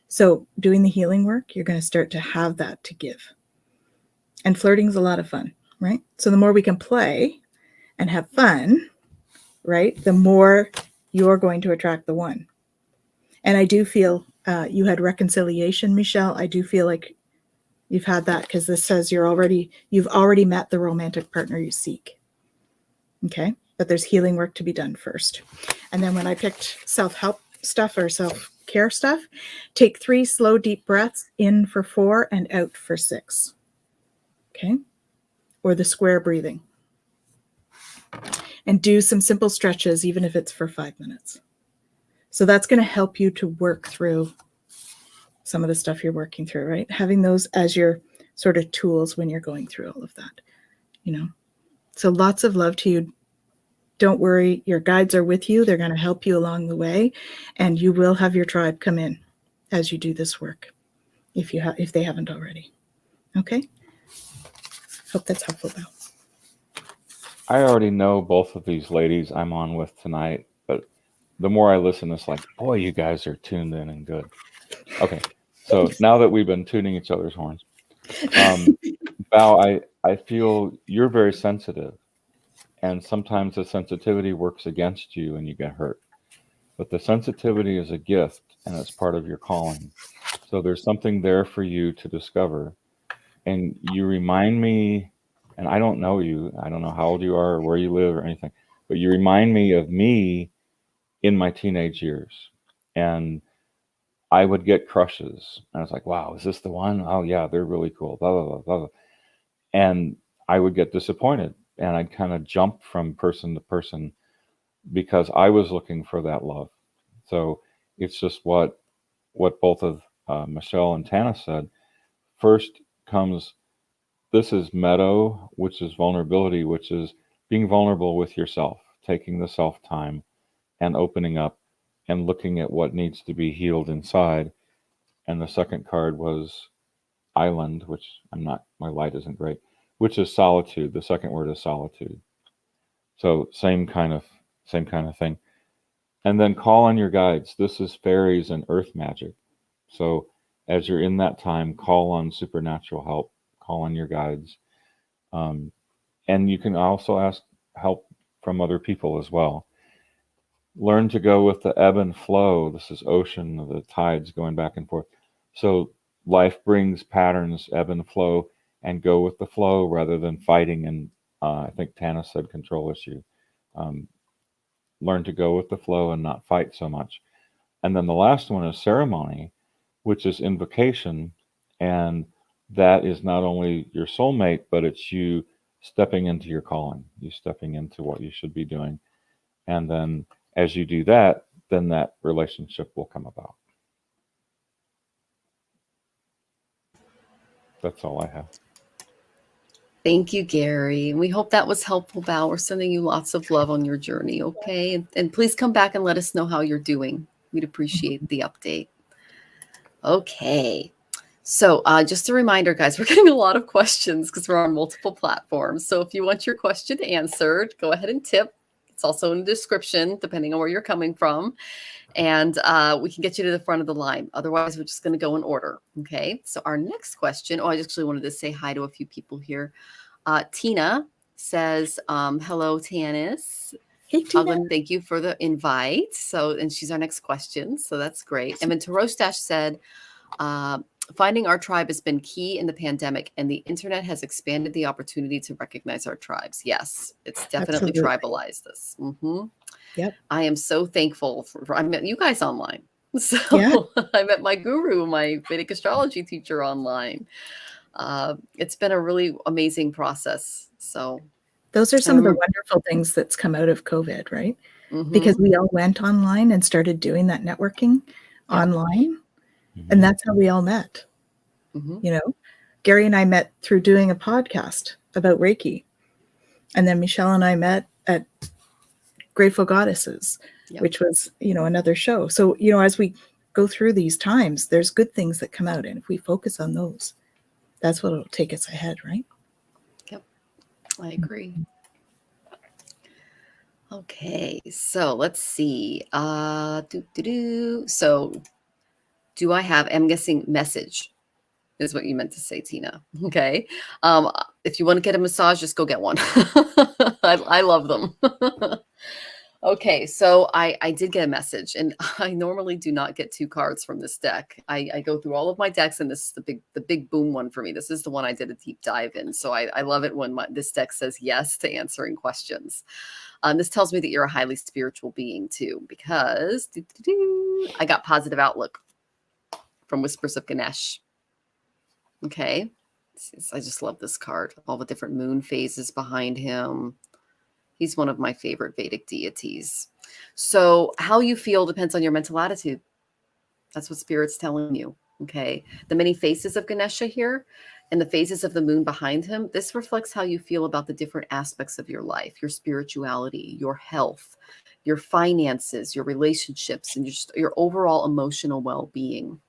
So doing the healing work, you're going to start to have that to give. And flirting is a lot of fun, right? So the more we can play and have fun, right, the more you're going to attract the one. And I do feel you had reconciliation, Michelle. I do feel like you've had that, because this says you've already met the romantic partner you seek. Okay. But there's healing work to be done first. And then when I picked self-help stuff or self-care stuff, take 3 slow, deep breaths, in for 4 and out for 6. Okay. Or the square breathing. And do some simple stretches, even if it's for 5 minutes. So that's going to help you to work through some of the stuff you're working through, right? Having those as your sort of tools when you're going through all of that, So lots of love to you. Don't worry. Your guides are with you. They're going to help you along the way. And you will have your tribe come in as you do this work, if they haven't already. Okay? Hope that's helpful, Bill. I already know both of these ladies I'm on with tonight, but the more I listen, it's like, boy, you guys are tuned in and good. Okay, so now that we've been tuning each other's horns, Val, I feel you're very sensitive, and sometimes the sensitivity works against you and you get hurt. But the sensitivity is a gift, and it's part of your calling. So there's something there for you to discover. And you remind me, and I don't know you, I don't know how old you are or where you live or anything, but you remind me of me in my teenage years. And I would get crushes. And I was like, wow, is this the one? Oh yeah, they're really cool. Blah, blah, blah, blah, blah. And I would get disappointed, and I'd kind of jump from person to person because I was looking for that love. So it's just what both of Michelle and Tanys said. First comes, this is meadow, which is vulnerability, which is being vulnerable with yourself, taking the self time and opening up and looking at what needs to be healed inside. And the second card was island, which my light isn't great, which is solitude. The second word is solitude. So same kind of thing. And then call on your guides. This is fairies and earth magic. So as you're in that time, call on supernatural help, call on your guides. And you can also ask help from other people as well. Learn to go with the ebb and flow. This is ocean, the tides going back and forth. So life brings patterns, ebb and flow, and go with the flow rather than fighting. And I think Tanys said control issue. Learn to go with the flow and not fight so much. And then the last one is ceremony, which is invocation. And that is not only your soulmate, but it's you stepping into your calling, you stepping into what you should be doing. And then as you do that, then that relationship will come about. That's all I have. Thank you, Gary. We hope that was helpful, Val. We're sending you lots of love on your journey, okay? And please come back and let us know how you're doing. We'd appreciate the update. Okay. So just a reminder, guys, we're getting a lot of questions because we're on multiple platforms. So if you want your question answered, go ahead and tip. It's also in the description, depending on where you're coming from. And we can get you to the front of the line. Otherwise, we're just going to go in order. Okay. So our next question. Oh, I actually wanted to say hi to a few people here. Tina says, hello, Tanys. Hey, Tina. Thank you for the invite. So, and she's our next question. So that's great. And then Tarostash said, finding our tribe has been key in the pandemic, and the internet has expanded the opportunity to recognize our tribes. Yes, it's definitely tribalized us. Mm-hmm. Yep. I am so thankful for I met you guys online. So yeah. I met my guru, my Vedic astrology teacher online. It's been a really amazing process. So those are some of the wonderful things that's come out of COVID, right? Mm-hmm. Because we all went online and started doing that networking online. Mm-hmm. And that's how we all met. Mm-hmm. You know, Gary and I met through doing a podcast about Reiki. And then Michelle and I met at Grateful Goddesses, which was, you know, another show. So, you know, as we go through these times, there's good things that come out. And if we focus on those, that's what will take us ahead, right? Yep, I agree. Okay, so let's see. So do I have, I'm guessing message is what you meant to say, Tina. Okay. If you want to get a massage, just go get one. I love them. Okay, so I did get a message, and I normally do not get two cards from this deck. I go through all of my decks, and this is the big boom one for me. This is the one I did a deep dive in. So I love it when this deck says yes to answering questions. This tells me that you're a highly spiritual being too, because I got positive outlook from Whispers of Ganesh. Okay, I just love this card. All the different moon phases behind him. He's one of my favorite Vedic deities. So how you feel depends on your mental attitude. That's what Spirit's telling you. Okay. The many faces of Ganesha here and the phases of the moon behind him, this reflects how you feel about the different aspects of your life, your spirituality, your health, your finances, your relationships, and your overall emotional well-being.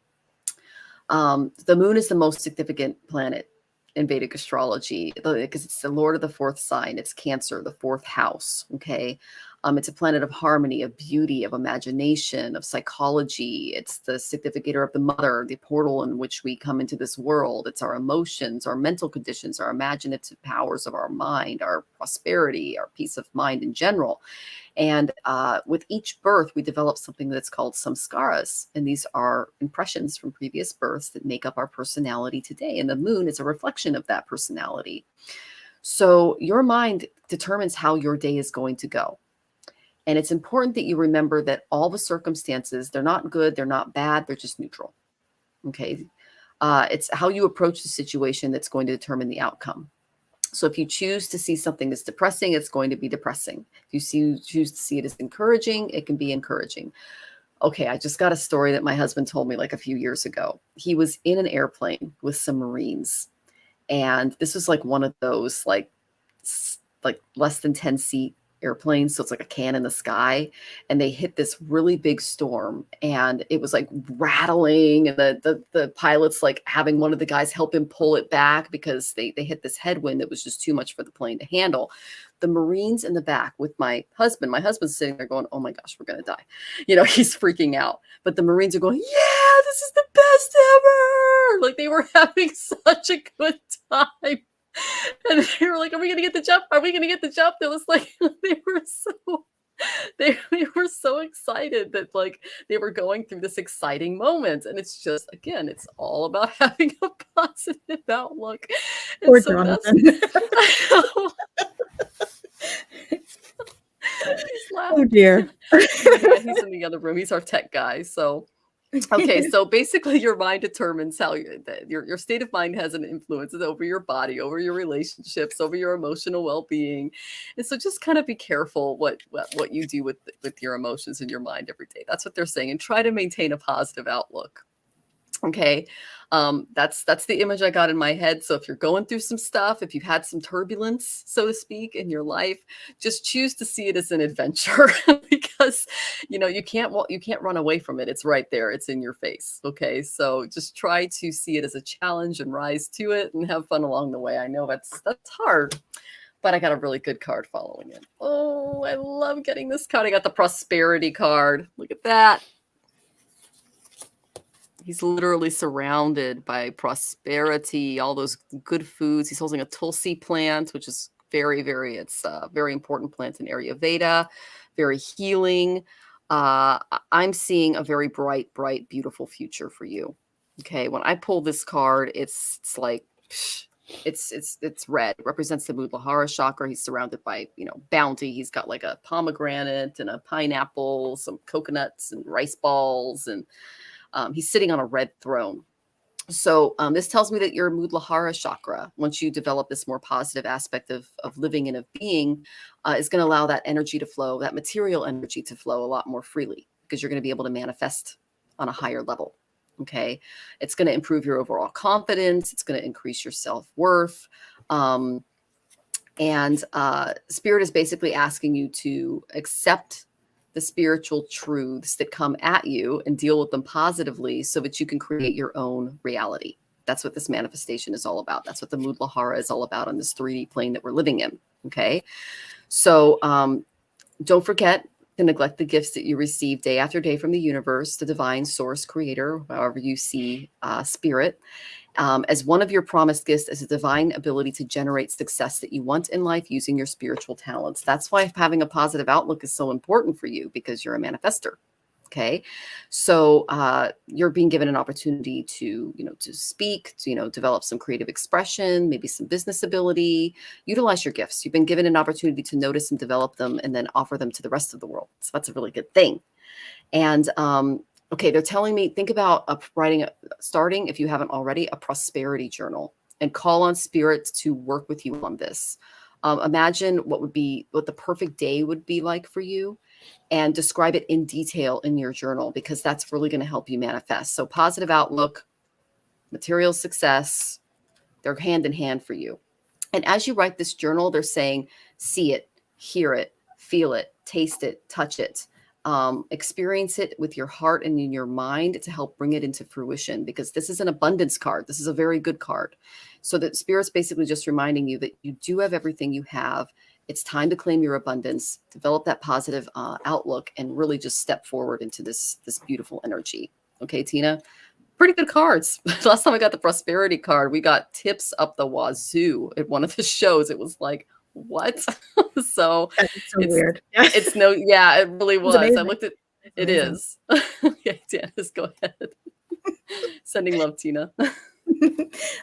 The moon is the most significant planet in Vedic astrology because it's the lord of the fourth sign. It's Cancer, the fourth house. Okay. It's a planet of harmony, of beauty, of imagination, of psychology. It's the significator of the mother, the portal in which we come into this world. It's our emotions, our mental conditions, our imaginative powers of our mind, our prosperity, our peace of mind in general. And with each birth, we develop something that's called samskaras. And these are impressions from previous births that make up our personality today. And the moon is a reflection of that personality. So your mind determines how your day is going to go. And it's important that you remember that all the circumstances, they're not good, they're not bad, they're just neutral. Okay. It's how you approach the situation that's going to determine the outcome. So if you choose to see something that's depressing, it's going to be depressing. If you choose to see it as encouraging, it can be encouraging. Okay, I just got a story that my husband told me like a few years ago. He was in an airplane with some Marines. And this was like one of those like less than 10 seat airplanes. So it's like a can in the sky. And they hit this really big storm. And it was like rattling. And the pilot's like having one of the guys help him pull it back because they hit this headwind that was just too much for the plane to handle. The Marines in the back with my husband's sitting there going, oh my gosh, we're going to die. You know, he's freaking out. But the Marines are going, yeah, this is the best ever. Like they were having such a good time. And they were like, "Are we gonna get the jump? Are we gonna get the jump?" It was like they were so excited that like they were going through this exciting moment. And it's just again, it's all about having a positive outlook. And Poor so that's Jonathan. he's Oh laughing. dear. Yeah, he's in the other room. He's our tech guy. So okay, so basically your mind determines how your state of mind has an influence over your body, over your relationships, over your emotional well-being. And so just kind of be careful what you do with your emotions and your mind every day. That's what they're saying. And try to maintain a positive outlook. Okay. That's the image I got in my head. So if you're going through some stuff, if you've had some turbulence, so to speak, in your life, just choose to see it as an adventure because you can't run away from it. It's right there. It's in your face. Okay. So just try to see it as a challenge and rise to it and have fun along the way. I know that's hard, but I got a really good card following it. Oh, I love getting this card. I got the prosperity card. Look at that. He's literally surrounded by prosperity, all those good foods. He's holding a Tulsi plant, which is it's a very important plant in Ayurveda, very healing. I'm seeing a very bright, beautiful future for you. Okay, when I pull this card, it's like it's red. It represents the Muladhara chakra. He's surrounded by bounty. He's got like a pomegranate and a pineapple, some coconuts and rice balls, and he's sitting on a red throne. So this tells me that your Muladhara chakra, once you develop this more positive aspect of living and of being, is going to allow that energy to flow, that material energy to flow a lot more freely, because you're going to be able to manifest on a higher level. Okay. It's going to improve your overall confidence. It's going to increase your self-worth. And Spirit is basically asking you to accept the spiritual truths that come at you and deal with them positively so that you can create your own reality. That's what this manifestation is all about. That's what the Muladhara is all about on this 3D plane that we're living in. Okay. So don't forget to neglect the gifts that you receive day after day from the universe, the divine source creator, however you see spirit. As one of your promised gifts is a divine ability to generate success that you want in life using your spiritual talents. That's why having a positive outlook is so important for you, because you're a manifester. Okay. So you're being given an opportunity to speak, to, develop some creative expression, maybe some business ability, utilize your gifts. You've been given an opportunity to notice and develop them and then offer them to the rest of the world. So that's a really good thing. And okay, they're telling me, think about starting, if you haven't already, a prosperity journal, and call on spirit to work with you on this. Imagine what the perfect day would be like for you, and describe it in detail in your journal, because that's really going to help you manifest. So positive outlook, material success, they're hand in hand for you. And as you write this journal, they're saying, see it, hear it, feel it, taste it, touch it. Experience it with your heart and in your mind to help bring it into fruition, because this is an abundance card. This is a very good card. So that Spirit's basically just reminding you that you do have everything you have. It's time to claim your abundance, develop that positive outlook, and really just step forward into this beautiful energy. Okay, Tina? Pretty good cards. Last time I got the prosperity card, we got tips up the wazoo at one of the shows. It was like, what? So That's so it's weird. it's no, yeah, it really was. I looked at it Amazing. is. Yeah, Janice, go ahead. Sending love, Tina.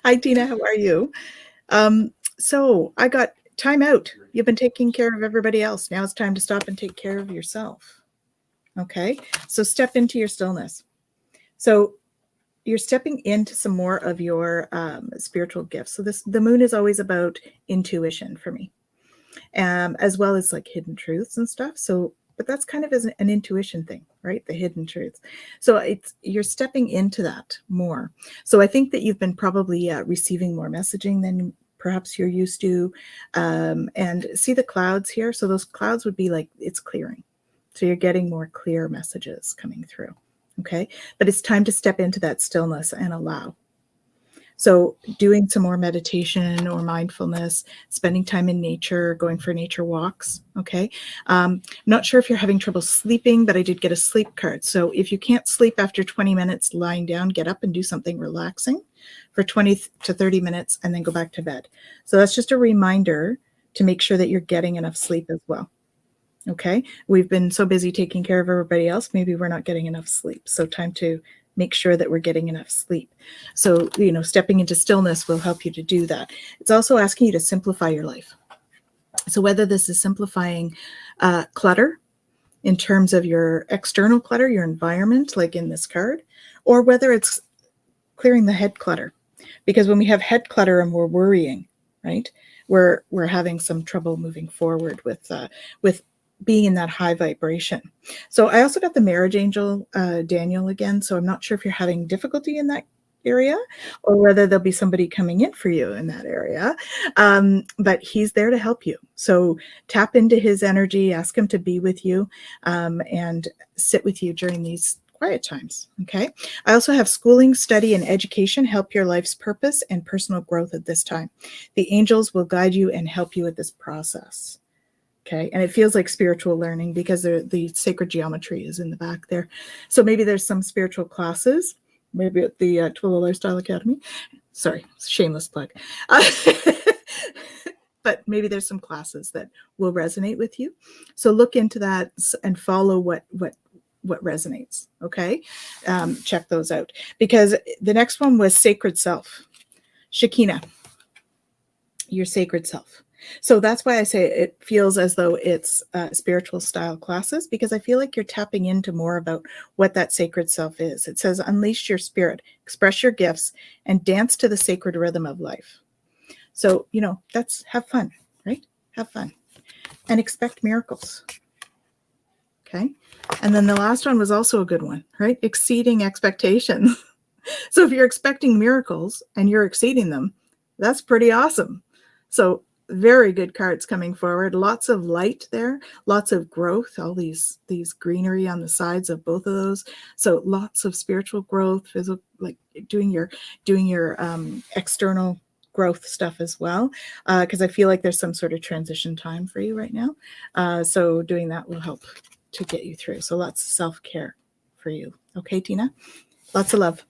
Hi, Tina. How are you? So I got time out. You've been taking care of everybody else. Now it's time to stop and take care of yourself. Okay. So step into your stillness. So you're stepping into some more of your spiritual gifts. So the moon is always about intuition for me, as well as like hidden truths and stuff. So, but that's kind of an intuition thing, right? The hidden truths. So you're stepping into that more. So I think that you've been probably receiving more messaging than perhaps you're used to. And see the clouds here. So those clouds would be like, it's clearing. So you're getting more clear messages coming through. Okay. But it's time to step into that stillness and allow. So doing some more meditation or mindfulness, spending time in nature, going for nature walks. Okay. I'm not sure if you're having trouble sleeping, but I did get a sleep card. So if you can't sleep after 20 minutes lying down, get up and do something relaxing for 20 to 30 minutes and then go back to bed. So that's just a reminder to make sure that you're getting enough sleep as well. Okay. We've been so busy taking care of everybody else. Maybe we're not getting enough sleep. So time to make sure that we're getting enough sleep. So, stepping into stillness will help you to do that. It's also asking you to simplify your life. So whether this is simplifying clutter in terms of your external clutter, your environment, like in this card, or whether it's clearing the head clutter. Because when we have head clutter and we're worrying, right, we're having some trouble moving forward with being in that high vibration. So I also got the marriage angel, Daniel, again. So I'm not sure if you're having difficulty in that area or whether there'll be somebody coming in for you in that area. But he's there to help you. So tap into his energy, ask him to be with you, and sit with you during these quiet times. Okay. I also have schooling, study, and education help your life's purpose and personal growth at this time. The angels will guide you and help you with this process. Okay. And it feels like spiritual learning because the sacred geometry is in the back there. So maybe there's some spiritual classes, maybe at the Twillow Lifestyle Academy. Sorry, shameless plug. But maybe there's some classes that will resonate with you. So look into that and follow what resonates. Okay. Check those out, because the next one was sacred self. Shekinah, your sacred self. So that's why I say it feels as though it's spiritual style classes, because I feel like you're tapping into more about what that sacred self is. It says, unleash your spirit, express your gifts, and dance to the sacred rhythm of life. So, that's have fun, right? Have fun and expect miracles. Okay. And then the last one was also a good one, right? Exceeding expectations. So if you're expecting miracles and you're exceeding them, that's pretty awesome. So very good cards coming forward. Lots of light there, lots of growth, all these greenery on the sides of both of those. So lots of spiritual growth, physical, like doing your external growth stuff as well. Because I feel like there's some sort of transition time for you right now. So doing that will help to get you through. So lots of self-care for you. Okay, Tina? Lots of love.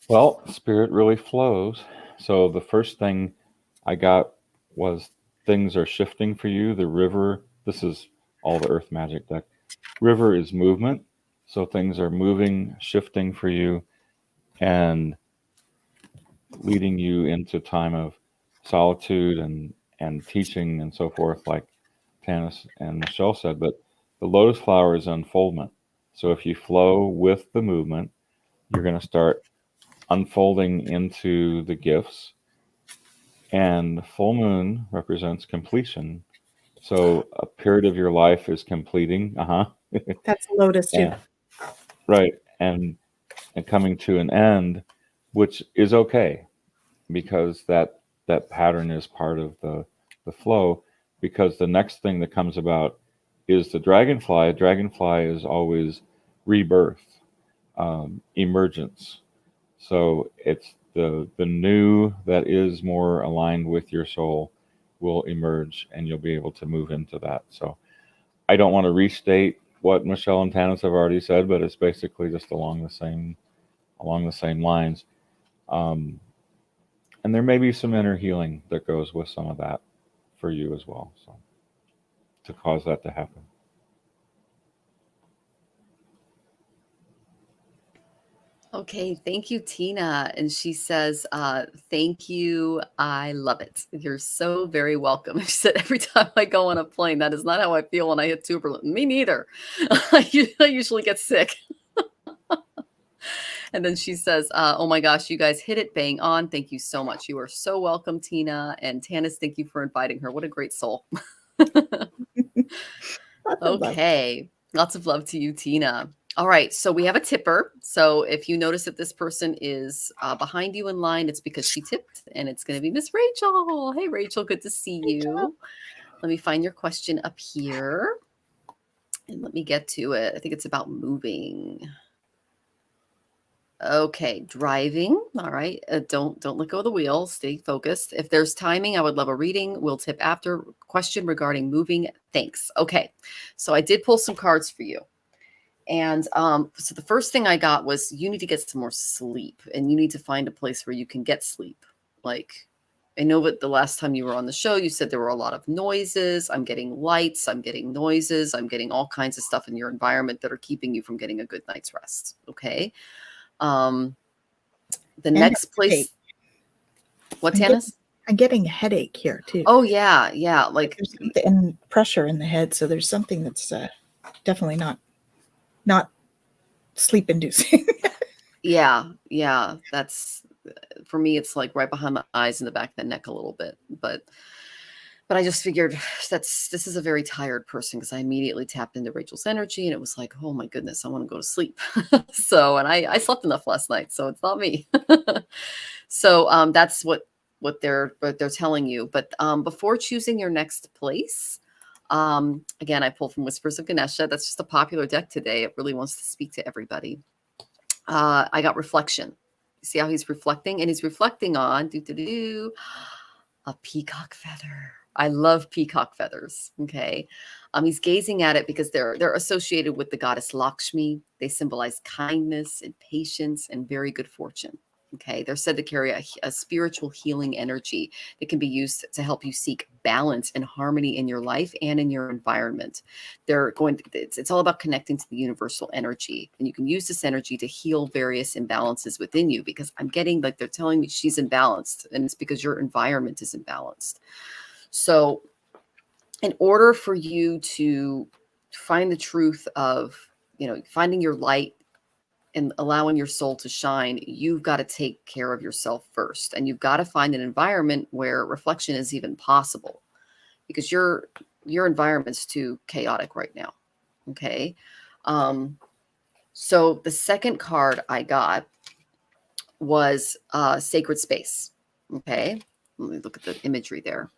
Well, spirit really flows. So the first thing I got was things are shifting for you. The river, this is all the earth magic deck. River is movement. So things are moving, shifting for you, and leading you into time of solitude and teaching and so forth, like Tanys and Michelle said. But the lotus flower is unfoldment. So if you flow with the movement, you're going to start unfolding into the gifts. And full moon represents completion. So a period of your life is completing. That's a lotus too. Right. And coming to an end, which is okay, because that pattern is part of the flow. Because the next thing that comes about is the dragonfly. Dragonfly is always rebirth, emergence. So it's the new that is more aligned with your soul will emerge, and you'll be able to move into that. So I don't want to restate what Michelle and Tanys have already said, but it's basically just along the same lines. And there may be some inner healing that goes with some of that for you as well, so to cause that to happen. Okay, thank you, Tina. And she says, thank you. I love it. You're so very welcome. She said, every time I go on a plane, that is not how I feel when I hit Tuberlin. Me neither. I usually get sick. And then she says, oh my gosh, you guys hit it bang on. Thank you so much. You are so welcome, Tina. And Tanys, thank you for inviting her. What a great soul. Okay. Lots of love to you, Tina. All right. So we have a tipper. So if you notice that this person is behind you in line, it's because she tipped, and it's going to be Miss Rachel. Hey, Rachel. Good to see you. Let me find your question up here. And let me get to it. I think it's about moving. Okay, driving. All right. Don't let go of the wheel. Stay focused. If there's timing, I would love a reading. We'll tip after. Question regarding moving. Thanks. Okay. So I did pull some cards for you. And so the first thing I got was you need to get some more sleep, and you need to find a place where you can get sleep. Like, I know that the last time you were on the show, you said there were a lot of noises. I'm getting lights. I'm getting noises. I'm getting all kinds of stuff in your environment that are keeping you from getting a good night's rest. Okay. Um, the And next a headache. place, what, I'm getting, Tanys? I'm getting a headache here too. Oh yeah, yeah. Like, There's something, and pressure in the head, so there's something that's definitely not sleep inducing. yeah, yeah. That's for me. It's like right behind the eyes and the back of the neck a little bit, but I just figured this is a very tired person, because I immediately tapped into Rachel's energy, and it was like, oh my goodness, I want to go to sleep. So, and I slept enough last night, so it's not me. So that's what they're telling you. But before choosing your next place, again, I pulled from Whispers of Ganesha. That's just a popular deck today. It really wants to speak to everybody. I got reflection. See how he's reflecting, and he's reflecting on a peacock feather. I love peacock feathers. Okay. He's gazing at it because they're associated with the goddess Lakshmi. They symbolize kindness and patience and very good fortune. Okay. They're said to carry a spiritual healing energy that can be used to help you seek balance and harmony in your life and in your environment. It's all about connecting to the universal energy. And you can use this energy to heal various imbalances within you, because I'm getting like they're telling me she's imbalanced, and it's because your environment is imbalanced. So in order for you to find the truth of, finding your light and allowing your soul to shine, you've got to take care of yourself first. And you've got to find an environment where reflection is even possible, because your environment's too chaotic right now. Okay. So the second card I got was Sacred Space. Okay. Let me look at the imagery there.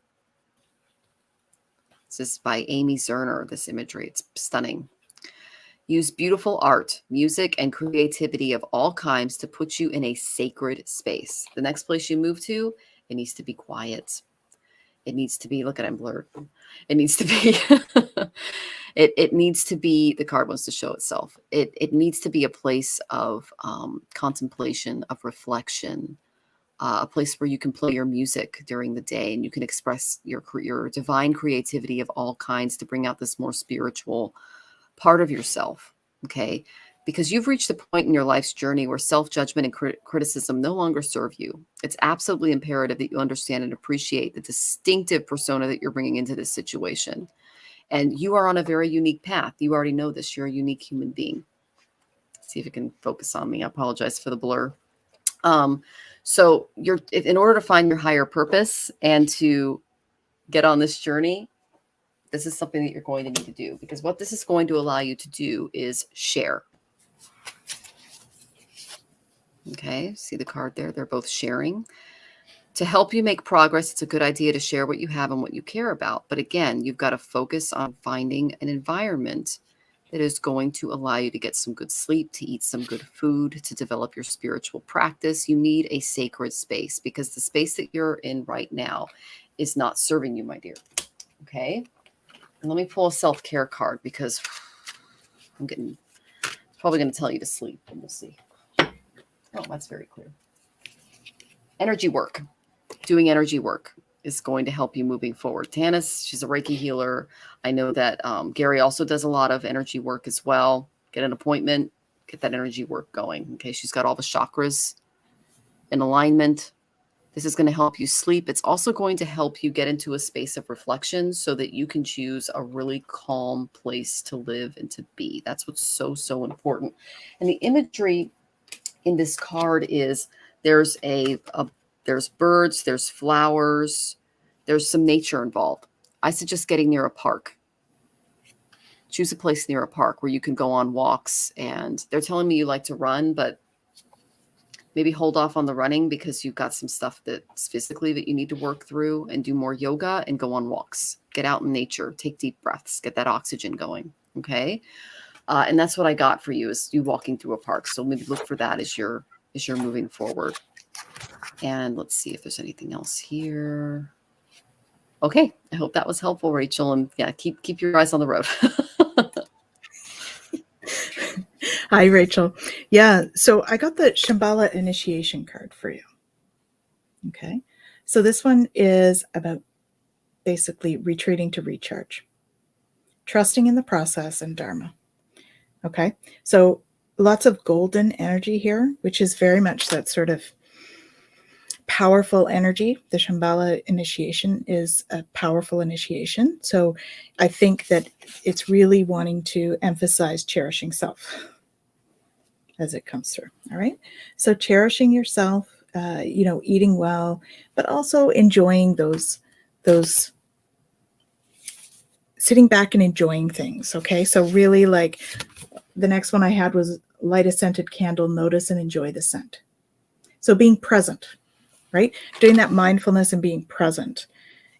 This is by Amy Zerner, this imagery. It's stunning. Use beautiful art, music, and creativity of all kinds to put you in a sacred space. The next place you move to, it needs to be quiet. It needs to be, look at, I'm blurred. It needs to be, it needs to be, the card wants to show itself. It needs to be a place of contemplation, of reflection, a place where you can play your music during the day, and you can express your divine creativity of all kinds to bring out this more spiritual part of yourself. Okay. Because you've reached a point in your life's journey where self-judgment and criticism no longer serve you. It's absolutely imperative that you understand and appreciate the distinctive persona that you're bringing into this situation. And you are on a very unique path. You already know this. You're a unique human being. Let's see if it can focus on me. I apologize for the blur. So in order to find your higher purpose and to get on this journey, this is something that you're going to need to do, because what this is going to allow you to do is share. Okay, see the card there? They're both sharing. To help you make progress, it's a good idea to share what you have and what you care about. But again, you've got to focus on finding an environment that is going to allow you to get some good sleep, to eat some good food, to develop your spiritual practice. You need a sacred space, because the space that you're in right now is not serving you, my dear. Okay. And let me pull a self-care card, because it's probably going to tell you to sleep, and we'll see. Oh, that's very clear. Energy work. Doing energy work is going to help you moving forward. Tanys, she's a Reiki healer. I know that Gary also does a lot of energy work as well. Get an appointment, get that energy work going. Okay, she's got all the chakras in alignment. This is going to help you sleep. It's also going to help you get into a space of reflection so that you can choose a really calm place to live and to be. That's what's so, so important. And the imagery in this card is there's there's birds, there's flowers, there's some nature involved. I suggest getting near a park. Choose a place near a park where you can go on walks. And they're telling me you like to run, but maybe hold off on the running, because you've got some stuff that's physically that you need to work through, and do more yoga and go on walks. Get out in nature, take deep breaths, get that oxygen going. Okay. And that's what I got for you, is you walking through a park. So maybe look for that as you're moving forward. And let's see if there's anything else here. Okay, I hope that was helpful, Rachel. And yeah, keep your eyes on the road. Hi, Rachel. Yeah, so I got the Shambhala initiation card for you. Okay, so this one is about basically retreating to recharge, trusting in the process and Dharma. Okay, so lots of golden energy here, which is very much that sort of powerful energy. The Shambhala initiation is a powerful initiation. So I think that it's really wanting to emphasize cherishing self as it comes through. All right. So cherishing yourself, eating well, but also enjoying those sitting back and enjoying things. Okay. So really, like, the next one I had was light a scented candle, notice and enjoy the scent. So being present, right? Doing that mindfulness and being present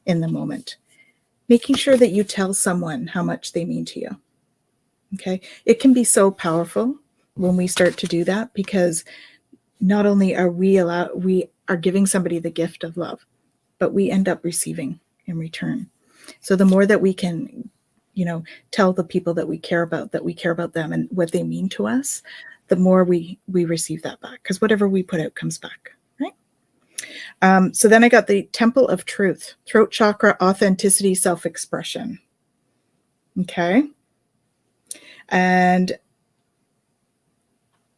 in the moment. Making sure that you tell someone how much they mean to you. Okay. It can be so powerful when we start to do that, because not only are we are giving somebody the gift of love, but we end up receiving in return. So the more that we can, tell the people that we care about them and what they mean to us, the more we receive that back, because whatever we put out comes back, right? So then I got the Temple of Truth, throat chakra, authenticity, self-expression. Okay. And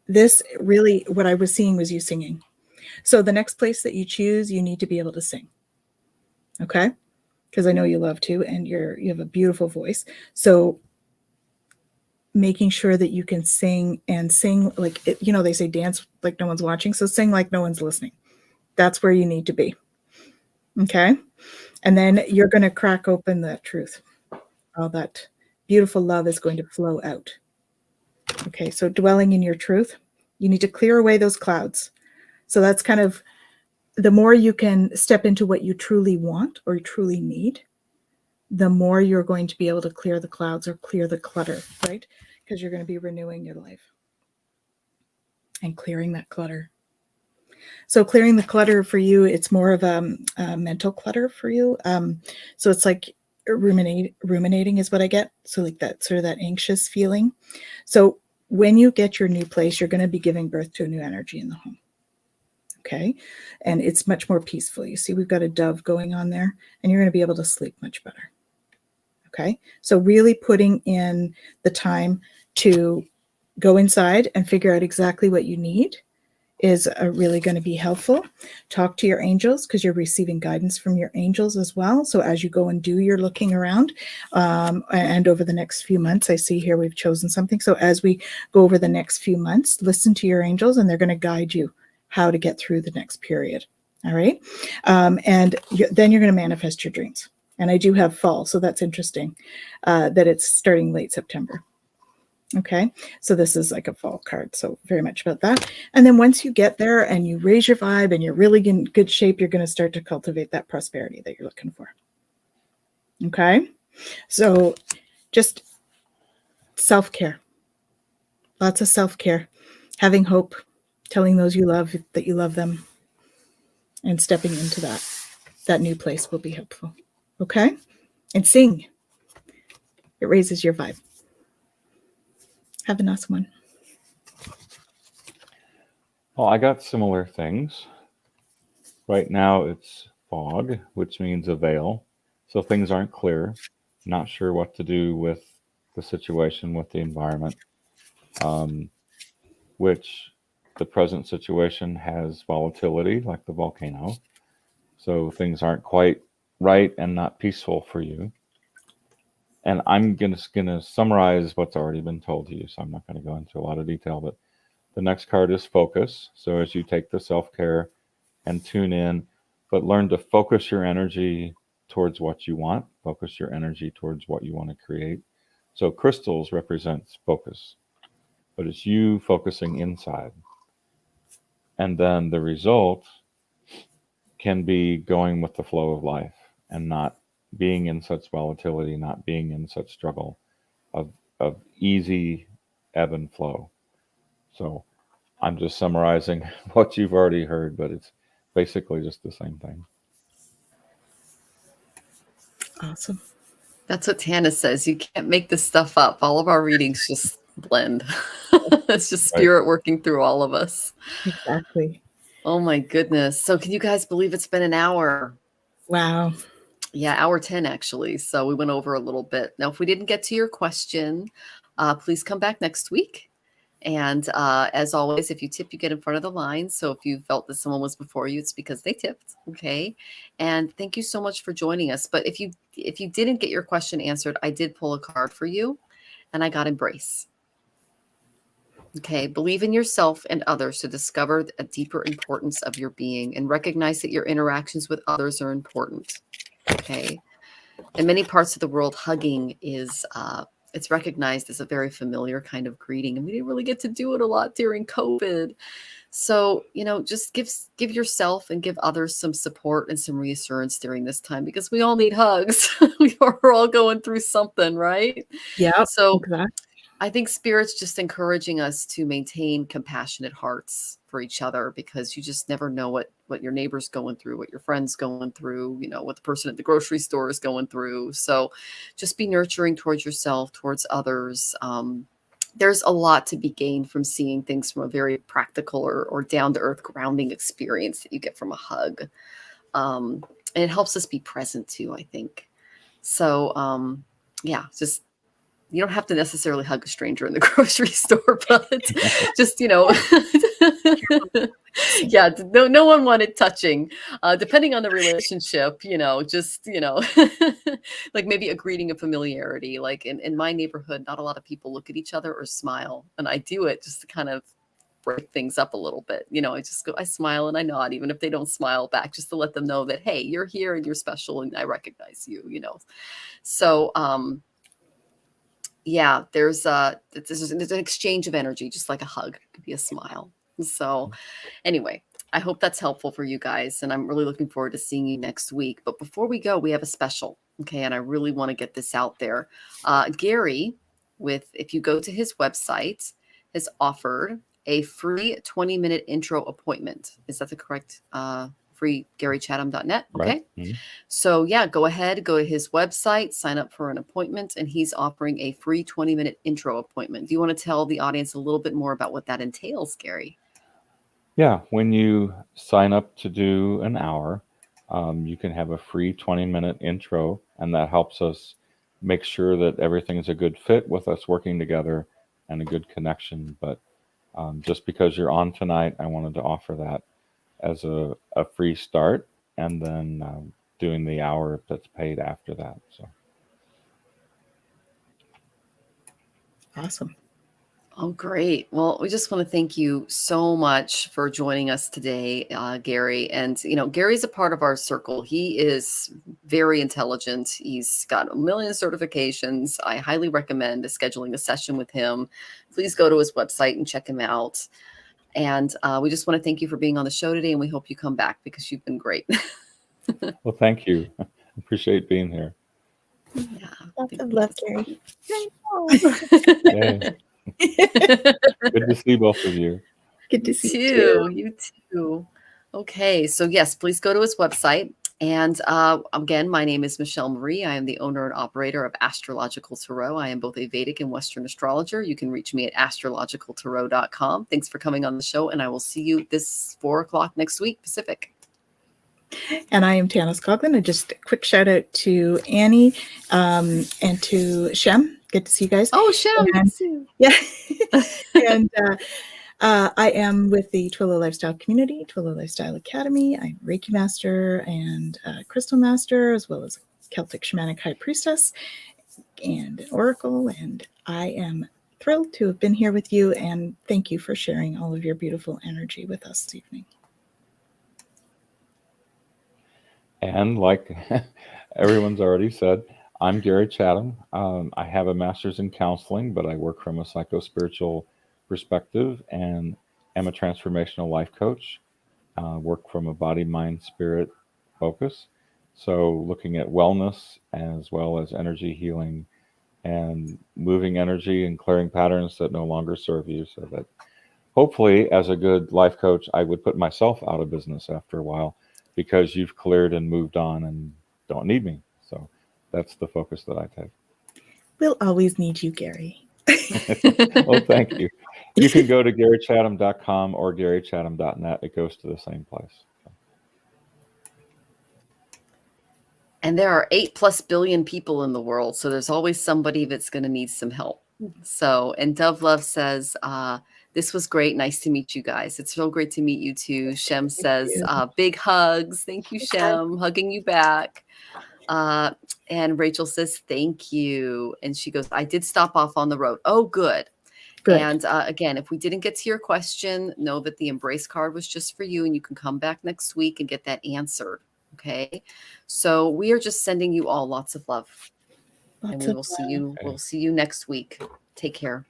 this really, what I was seeing was you singing. So the next place that you choose, you need to be able to sing. Okay. Because I know you love to, and you have a beautiful voice. So making sure that you can sing like, they say dance like no one's watching. So sing like no one's listening. That's where you need to be. Okay. And then you're going to crack open that truth. All that beautiful love is going to flow out. Okay. So dwelling in your truth, you need to clear away those clouds. So that's kind of, the more you can step into what you truly want or truly need, the more you're going to be able to clear the clouds or clear the clutter, right? Because you're going to be renewing your life and clearing that clutter. So clearing the clutter for you, it's more of a mental clutter for you. So it's like ruminating is what I get. So like that sort of that anxious feeling. So when you get your new place, you're going to be giving birth to a new energy in the home. Okay. And it's much more peaceful. You see, we've got a dove going on there, and you're going to be able to sleep much better. Okay. So really putting in the time to go inside and figure out exactly what you need is really going to be helpful. Talk to your angels, because you're receiving guidance from your angels as well. So as you go and do your looking around, and over the next few months, I see here we've chosen something. So as we go over the next few months, listen to your angels, and they're going to guide you how to get through the next period. All right. And then you're going to manifest your dreams. And I do have fall. So that's interesting that it's starting late September. Okay. So this is like a fall card. So very much about that. And then once you get there and you raise your vibe and you're really in good shape, you're going to start to cultivate that prosperity that you're looking for. Okay. So just self-care, lots of self-care, having hope, telling those you love that you love them, and stepping into that new place will be helpful. Okay. And sing. It raises your vibe. Have a nice one. Well, I got similar things. Right now it's fog, which means a veil. So things aren't clear. Not sure what to do with the situation, with the environment, which the present situation has volatility, like the volcano. So things aren't quite right and not peaceful for you. And I'm gonna summarize what's already been told to you, so I'm not going to go into a lot of detail. But the next card is focus. So as you take the self-care and tune in, but learn to focus your energy towards what you want. Focus your energy towards what you want to create. So crystals represents focus, but it's you focusing inside. And then the result can be going with the flow of life and not being in such volatility, not being in such struggle, of easy ebb and flow. So I'm just summarizing what you've already heard, but it's basically just the same thing. Awesome. That's what Tanys says. You can't make this stuff up. All of our readings just blend. It's just spirit working through all of us. Exactly. Oh my goodness. So can you guys believe it's been an hour? Wow. Yeah, hour 10 actually. So we went over a little bit. Now, if we didn't get to your question, please come back next week. And as always, if you tip, you get in front of the line. So if you felt that someone was before you, it's because they tipped. Okay. And thank you so much for joining us. But if you didn't get your question answered, I did pull a card for you, and I got embrace. Okay. Believe in yourself and others to discover a deeper importance of your being and recognize that your interactions with others are important. Okay. In many parts of the world, hugging is it's recognized as a very familiar kind of greeting, and we didn't really get to do it a lot during COVID. So, just give yourself and give others some support and some reassurance during this time, because we all need hugs. We're all going through something, right? Yeah. So Exactly. I think Spirit's just encouraging us to maintain compassionate hearts for each other, because you just never know what your neighbor's going through, what your friend's going through, what the person at the grocery store is going through. So just be nurturing towards yourself, towards others. There's a lot to be gained from seeing things from a very practical or down-to-earth grounding experience that you get from a hug. And it helps us be present too, I think. So yeah, just you don't have to necessarily hug a stranger in the grocery store, but just, yeah, no one wanted touching, depending on the relationship, just, like maybe a greeting of familiarity. Like in my neighborhood, not a lot of people look at each other or smile. And I do it just to kind of break things up a little bit. I smile and I nod, even if they don't smile back, just to let them know that, hey, you're here and you're special and I recognize you, So, yeah, there's an exchange of energy, just like a hug. It could be a smile. So anyway, I hope that's helpful for you guys. And I'm really looking forward to seeing you next week. But before we go, we have a special. Okay. And I really want to get this out there. Gary, if you go to his website, has offered a free 20-minute intro appointment. Is that the correct free GaryChatham.net? Okay. Right. Mm-hmm. So yeah, go ahead, go to his website, sign up for an appointment, and he's offering a free 20-minute intro appointment. Do you want to tell the audience a little bit more about what that entails, Gary? Yeah, when you sign up to do an hour, you can have a free 20-minute intro, and that helps us make sure that everything's a good fit with us working together and a good connection. But just because you're on tonight, I wanted to offer that as a free start, and then doing the hour that's paid after that. So Awesome. Oh, great. Well, we just want to thank you so much for joining us today, Gary. And, Gary's a part of our circle. He is very intelligent. He's got a million certifications. I highly recommend scheduling a session with him. Please go to his website and check him out. And we just want to thank you for being on the show today. And we hope you come back, because you've been great. well, thank you. Appreciate being here. Yeah. Lots of love, Gary. Yay. Good to see both of you. Good to see you too. You too. Okay, so yes, please go to his website. And again, my name is Michelle Marie. I am the owner and operator of Astrological Tarot. I am both a Vedic and Western astrologer. You can reach me at astrologicaltarot.com. Thanks for coming on the show, and I will see you this 4:00 next week, Pacific. And I am Tanys Coughlan. And just a quick shout out to Annie and to Shem. Good to see you guys. Oh, Shem. And, yeah. And I am with the Twillow Lifestyle Community, Twillow Lifestyle Academy. I'm Reiki Master and Crystal Master, as well as Celtic Shamanic High Priestess and an Oracle. And I am thrilled to have been here with you. And thank you for sharing all of your beautiful energy with us this evening. And like everyone's already said, I'm Gary Chatham. I have a master's in counseling, but I work from a psycho-spiritual perspective and am a transformational life coach. Work from a body, mind, spirit focus. So looking at wellness as well as energy healing and moving energy and clearing patterns that no longer serve you, so that hopefully, as a good life coach, I would put myself out of business after a while because you've cleared and moved on and don't need me. So that's the focus that I take. We'll always need you, Gary. Well, thank you. You can go to garychatham.com or garychatham.net. It goes to the same place. And there are 8+ billion people in the world, so there's always somebody that's going to need some help. So, and Dove Love says, this was great. Nice to meet you guys. It's so great to meet you too. Shem says, big hugs. Thank you, Shem. Hugging you back. And Rachel says, thank you. And she goes, I did stop off on the road. Oh, good. Good. And again, if we didn't get to your question, know that the Embrace card was just for you, and you can come back next week and get that answered. Okay. So we are just sending you all lots of love. And we will see you. We'll see you next week. Take care.